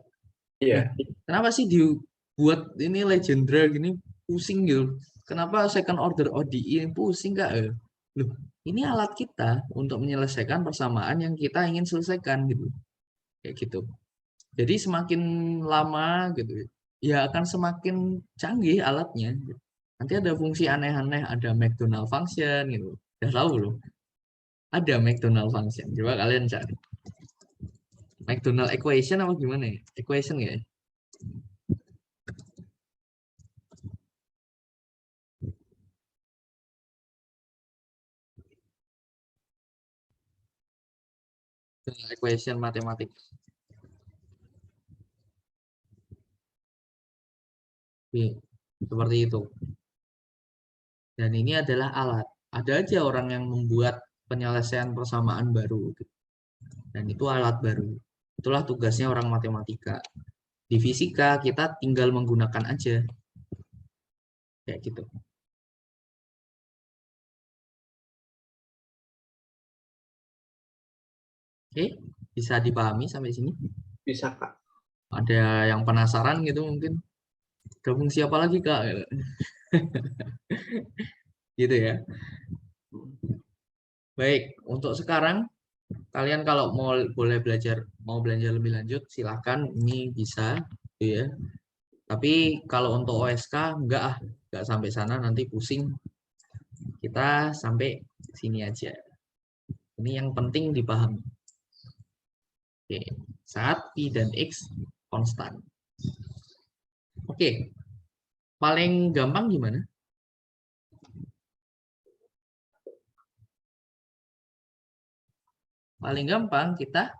Iya. Kenapa sih dibuat ini Legendre gini pusing gitu? Kenapa second order ODE ini pusing Kak? Loh, ini alat kita untuk menyelesaikan persamaan yang kita ingin selesaikan gitu. Kayak gitu. Jadi semakin lama gitu ya akan semakin canggih alatnya. Nanti ada fungsi aneh-aneh, ada McDonald function gitu. Udah tahu belum? Ada McDonald function. Coba kalian cari. McDonald equation apa gimana ya? Equation ya? Equation matematik. Seperti itu. Dan ini adalah alat. Ada aja orang yang membuat penyelesaian persamaan baru. Dan itu alat baru. Itulah tugasnya orang matematika. Di fisika kita tinggal menggunakan aja. Kayak gitu. Oke, bisa dipahami sampai sini? Bisa, Kak. Ada yang penasaran gitu mungkin? Ada fungsi apa lagi, Kak? Gitu ya. Baik, untuk sekarang kalian kalau mau belajar lebih lanjut silahkan, ini bisa gitu ya. Tapi kalau untuk OSK enggak sampai sana nanti pusing. Kita sampai sini aja. Ini yang penting dipahami. Oke, saat P dan X konstan. Oke. Paling gampang gimana? Paling gampang kita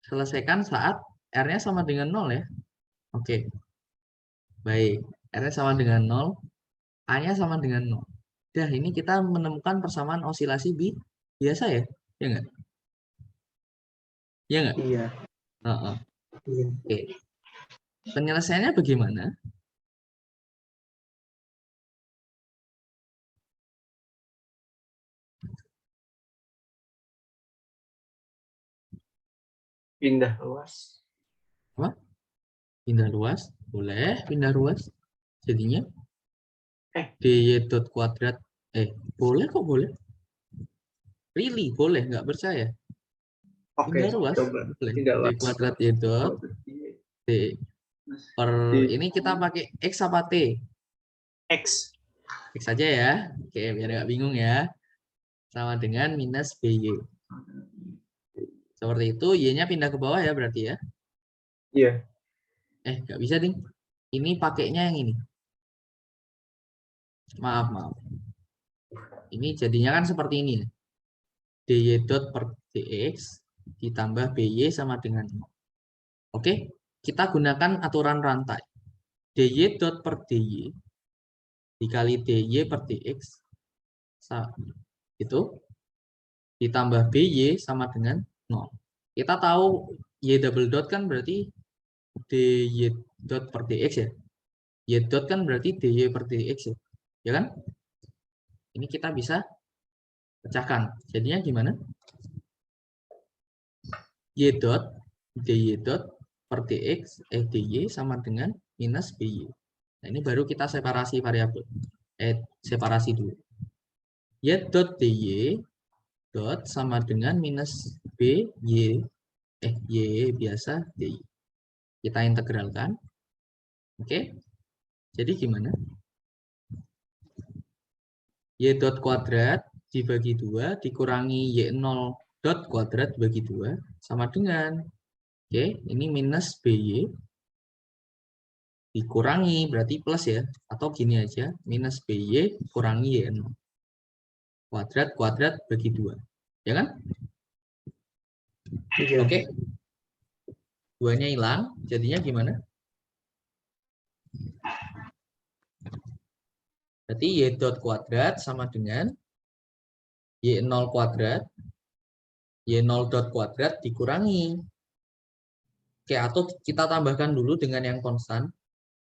selesaikan saat R-nya sama dengan 0 ya. Oke. Baik, R-nya sama dengan 0, A-nya sama dengan 0. Dah, ini kita menemukan persamaan osilasi biasa ya? Ya enggak? Ya enggak? Iya. Oke. Penyelesaiannya bagaimana? Pindah luas. Apa? Pindah luas? Boleh pindah luas. Jadinya dy dot kuadrat. Boleh kok, boleh. Really, boleh, nggak percaya. Oke, Pindah luas. coba. Boleh. Pindah D luas. kuadrat y dot d per ini kita pakai X apa T? X. X saja ya. Oke, biar nggak bingung ya. Sama dengan minus BY. Seperti itu, Y-nya pindah ke bawah ya berarti ya. Iya. Nggak bisa, Ding. Ini pakainya yang ini. Maaf. Ini jadinya kan seperti ini ya. dy dot per dx ditambah by sama dengan 0. Oke, kita gunakan aturan rantai. dy dot per dy dikali dy per dx itu ditambah by sama dengan 0. Kita tahu y double dot kan berarti dy dot per dx ya. Y dot kan berarti dy per dx ya. Ya kan? Ini kita bisa pecahkan. Jadinya gimana? Y dot dy dot per dx dy sama dengan minus by. Nah, ini baru kita separasi variabel. Separasi dulu. Y dot dy dot sama dengan minus by Y biasa DI. Kita integralkan. Oke. Jadi gimana? Y dot kuadrat dibagi 2 dikurangi Y0 dot kuadrat bagi 2 sama dengan, oke, ini minus BY dikurangi, berarti plus ya, atau gini aja, minus BY kurangi Y0 kuadrat bagi 2, ya kan? Iya. Oke, 2-nya hilang, jadinya gimana? Berarti Y dot kuadrat sama dengan Y0 kuadrat, Y0 dot kuadrat dikurangi. Oke, atau kita tambahkan dulu dengan yang konstan,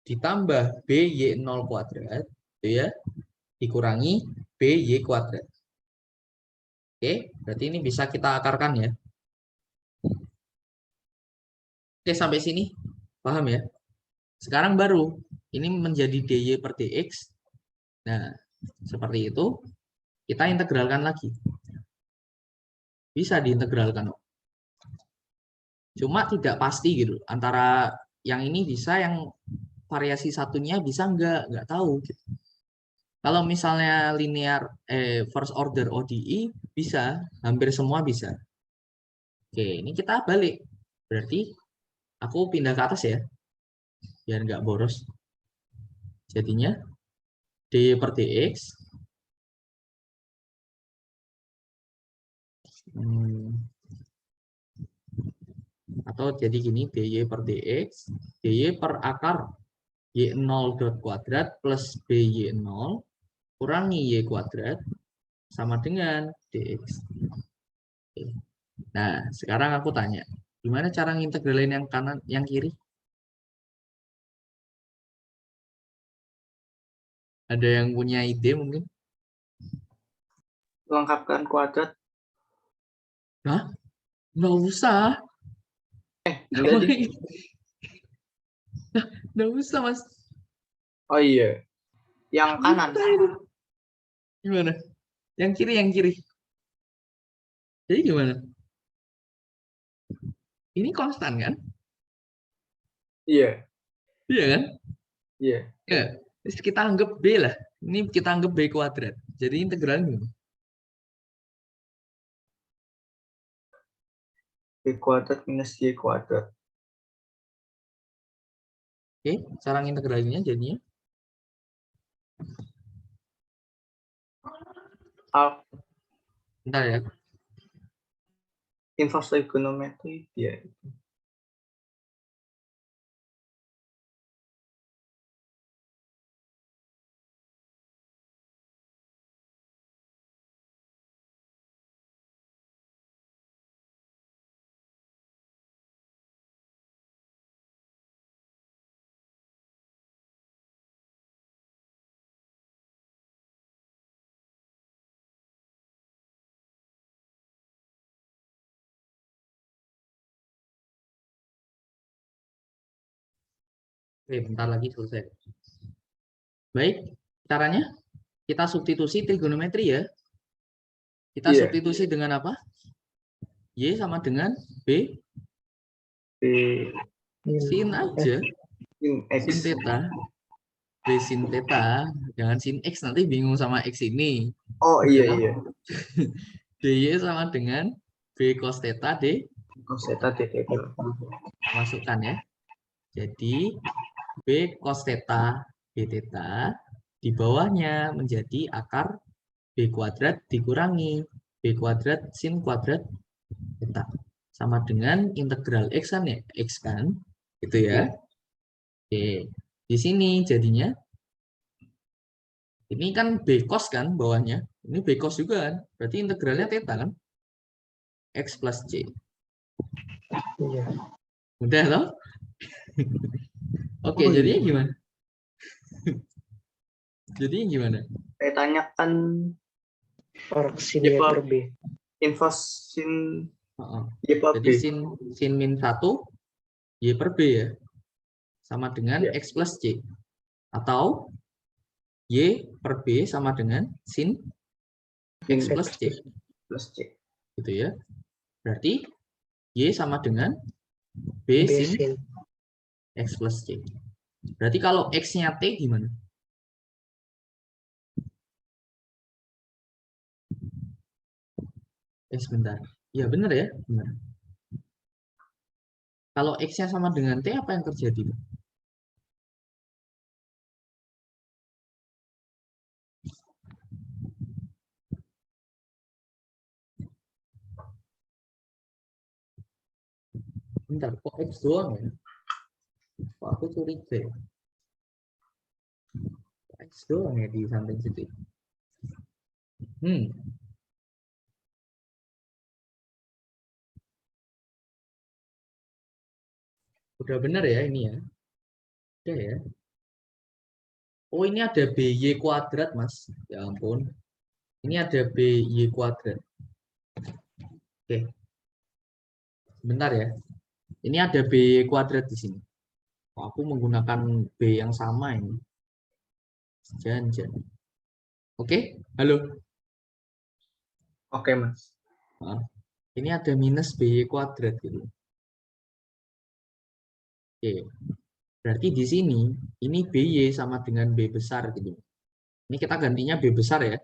ditambah BY0 kuadrat, itu ya, dikurangi BY kuadrat. Oke, berarti ini bisa kita akarkan ya. Oke, sampai sini paham ya? Sekarang baru ini menjadi dy per dx. Nah, seperti itu. Kita integralkan lagi. Bisa diintegralkan. Cuma tidak pasti gitu. Antara yang ini bisa, yang variasi satunya bisa nggak tahu. Gitu. Kalau misalnya linear first order ODE bisa, hampir semua bisa. Oke, ini kita balik. Berarti aku pindah ke atas ya, biar nggak boros. Jadinya dy per dx atau jadi gini, dy per dx, dy per akar y0 dot kuadrat plus by0 kurangi y kuadrat sama dengan dx. Nah, sekarang aku tanya, gimana cara ngintegralin yang kanan, yang kiri? Ada yang punya ide mungkin? Lengkapkan kuadrat. Hah? Nggak usah. Jadi, Nggak usah, Mas. oh iya. Yang kanan. Gimana? Yang kiri. Jadi gimana? Ini konstan kan? Iya. Iya kan? Iya. Ya. Terus kita anggap B lah. Ini kita anggap B kuadrat. Jadi integralnya gimana? B kuadrat minus Y kuadrat. Oke, cara integralnya jadinya bentar ya. Inverse trigonometry ya. Oke, bentar lagi selesai. Baik, caranya kita substitusi trigonometri ya. Kita Iya. substitusi dengan apa? Y sama dengan B B sin aja. sin X. Sin theta. B sin theta. Jangan sin X, nanti bingung sama X ini. Oh iya. dy sama dengan B cos theta D. Cos theta D theta. Masukkan ya. Jadi B cos theta B theta di bawahnya menjadi akar B kuadrat dikurangi B kuadrat sin kuadrat theta sama dengan integral X kan ya, X kan, gitu ya. Oke, di sini jadinya ini kan B cos kan bawahnya, ini B cos juga kan, berarti integralnya theta kan, X plus C. Iya. Udah loh. Oke, jadinya gimana? Jadinya gimana? Saya tanyakan Or sin Y Y per B. inverse sin Y per Jadi B. sin min 1 Y per B ya, sama dengan Ya. X plus C. Atau Y per B sama dengan sin X plus C. Plus C. Gitu ya. Berarti Y sama dengan B sin sin X plus C. Berarti kalau X-nya T gimana? Sebentar. Ya benar ya. Benar. Kalau X-nya sama dengan T, apa yang terjadi? Bentar, kok X doang ya? Kok aku curiga ya? X doang ya di samping situ. Udah benar ya ini ya? Udah ya. Oh ini ada BY kuadrat mas. Ya ampun. Ini ada BY kuadrat. Oke. Bentar ya. Ini ada BY kuadrat di sini. Oh, aku menggunakan B yang sama ini. Jangan. Oke, halo. Oke, Mas. Nah, ini ada minus BY kuadrat gitu. Oke. Berarti di sini ini BY sama dengan B besar gitu. Ini kita gantinya B besar ya.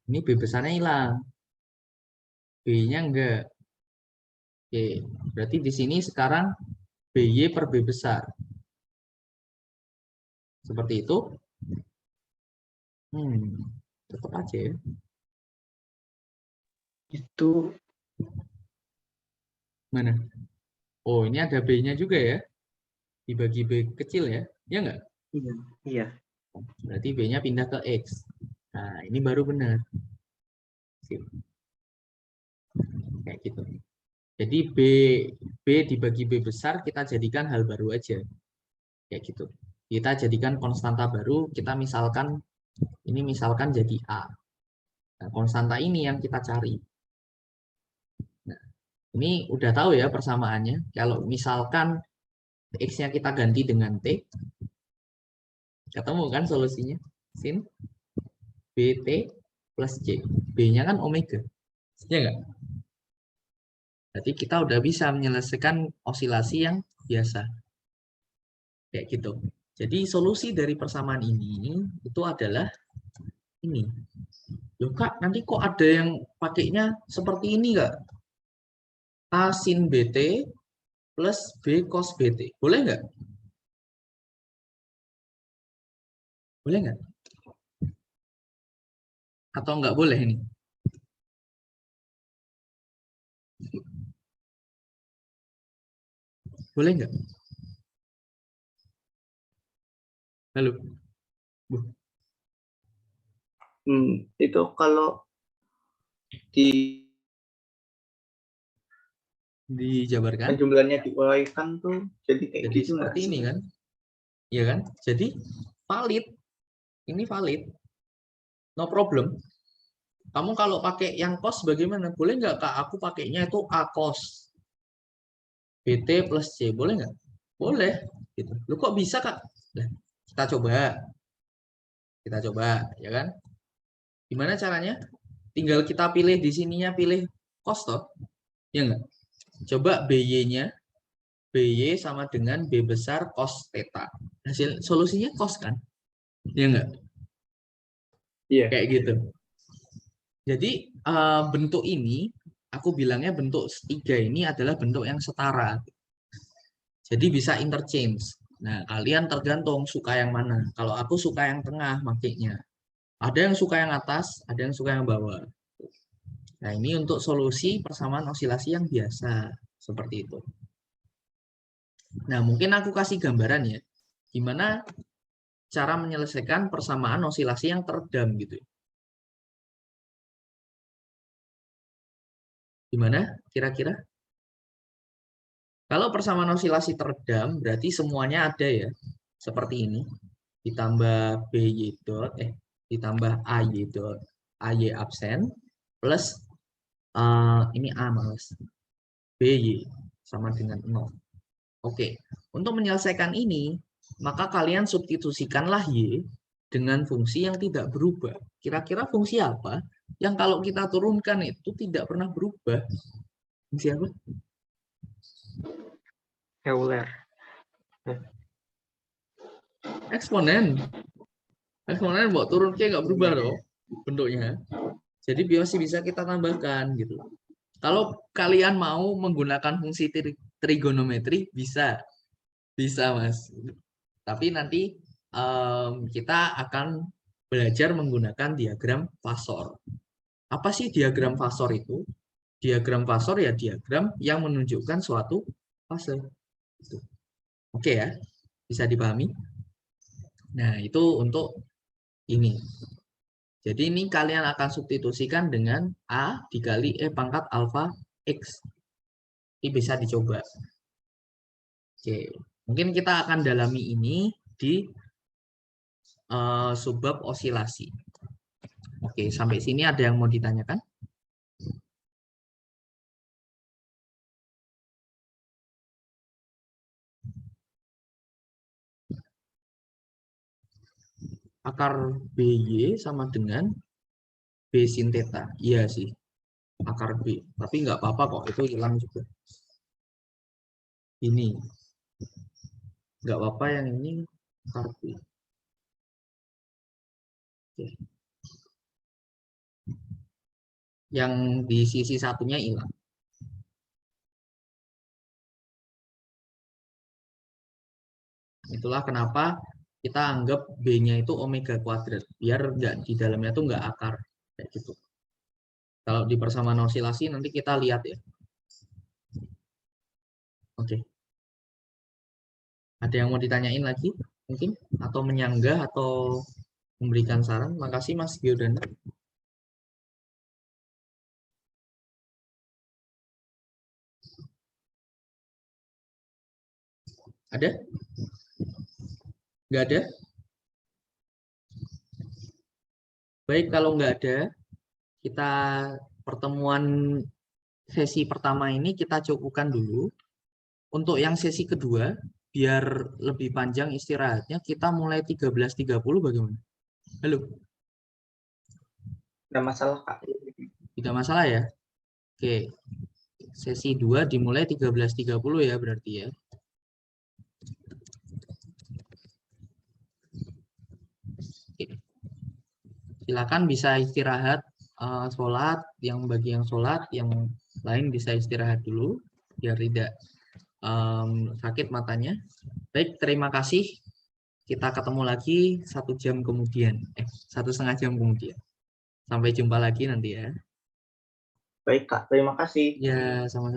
Ini B besarnya hilang. B-nya enggak. Oke, berarti di sini sekarang BY per B besar. Seperti itu. Tetap aja ya. itu Mana? Oh, ini ada B-nya juga ya. Dibagi B kecil ya. Ya enggak? iya. Berarti B-nya pindah ke X. Nah, ini baru benar. Kayak gitu. Jadi B dibagi B besar, kita jadikan hal baru aja. Kayak gitu. Kita jadikan konstanta baru, kita misalkan, ini misalkan jadi A. Nah, konstanta ini yang kita cari. Nah, ini udah tahu ya persamaannya. Kalau misalkan X-nya kita ganti dengan T, ketemu kan solusinya? Sin BT plus C. B-nya kan omega. Ya enggak? Berarti kita udah bisa menyelesaikan osilasi yang biasa. Kayak gitu. Jadi solusi dari persamaan ini itu adalah ini. Loh Kak, nanti kok ada yang pakainya seperti ini nggak? A sin BT plus B cos BT. Boleh nggak? Boleh nggak? Atau nggak boleh ini? Boleh nggak? Halo? Itu kalau dijabarkan jumlahnya diuraikan tuh jadi kayak jadi gitu seperti ini kan? Iya kan? Jadi valid. Ini valid. No problem. Kamu kalau pakai yang cos bagaimana? Boleh nggak Kak? Aku pakainya itu A cos BT plus C. Boleh nggak? Boleh. Gitu. Loh kok bisa Kak? Nah, kita coba. Kita coba, ya kan? Gimana caranya? Tinggal kita pilih di sininya, pilih cos toh. Ya nggak? Coba BY-nya. BY sama dengan B besar cos theta. Hasil solusinya cos kan? Ya nggak? Iya. Kayak gitu. Jadi bentuk ini, aku bilangnya bentuk tiga ini adalah bentuk yang setara. Jadi bisa interchange. Nah, kalian tergantung suka yang mana. Kalau aku suka yang tengah makanya. Ada yang suka yang atas, ada yang suka yang bawah. Nah, ini untuk solusi persamaan osilasi yang biasa. Seperti itu. Nah, mungkin aku kasih gambaran ya. Gimana cara menyelesaikan persamaan osilasi yang teredam gitu. Gimana kira-kira? Kalau persamaan osilasi teredam, berarti semuanya ada ya. Seperti ini. Ditambah BY dot, ditambah AY dot, AY absen, plus ini A mas. BY sama dengan 0. Oke, untuk menyelesaikan ini, maka kalian substitusikanlah Y dengan fungsi yang tidak berubah. Kira-kira fungsi apa? yang kalau kita turunkan itu tidak pernah berubah. Siapa? Euler. Eksponen. Eksponen buat turun kayak nggak berubah loh bentuknya. Jadi masih bisa kita tambahkan gitu. Kalau kalian mau menggunakan fungsi trigonometri bisa Mas. Tapi nanti kita akan belajar menggunakan diagram Fasor. Apa sih diagram Fasor itu? Diagram Fasor ya diagram yang menunjukkan suatu fase. Oke ya, bisa dipahami? Nah, itu untuk ini. Jadi ini kalian akan substitusikan dengan A dikali E pangkat alfa X. Ini bisa dicoba. Oke, mungkin kita akan dalami ini di subbab osilasi. Oke, sampai sini ada yang mau ditanyakan? Akar BY sama dengan B sin theta. Iya sih, akar B. Tapi nggak apa-apa kok, itu hilang juga. Ini. Nggak apa-apa yang ini akar B. Oke. Yang di sisi satunya hilang. Itulah kenapa kita anggap B-nya itu omega kuadrat. Biar nggak di dalamnya tuh nggak akar. Kayak gitu. Kalau di persamaan osilasi nanti kita lihat ya. Oke. Ada yang mau ditanyain lagi mungkin? Atau menyanggah atau memberikan saran? Makasih Mas Giordano. Ada? Nggak ada? Baik, kalau nggak ada, kita pertemuan sesi pertama ini kita cukupkan dulu. Untuk yang sesi kedua, biar lebih panjang istirahatnya, kita mulai 13.30 bagaimana? Halo? Ada masalah, Kak. Tidak masalah ya? Oke. Sesi 2 dimulai 13.30 ya berarti ya. Oke. Silakan bisa istirahat, sholat, yang bagi yang sholat, yang lain bisa istirahat dulu, biar tidak sakit matanya. Baik, terima kasih. Kita ketemu lagi 1 jam kemudian, 1,5 jam kemudian. Sampai jumpa lagi nanti ya. Baik, Kak. Terima kasih. Ya, sama-sama.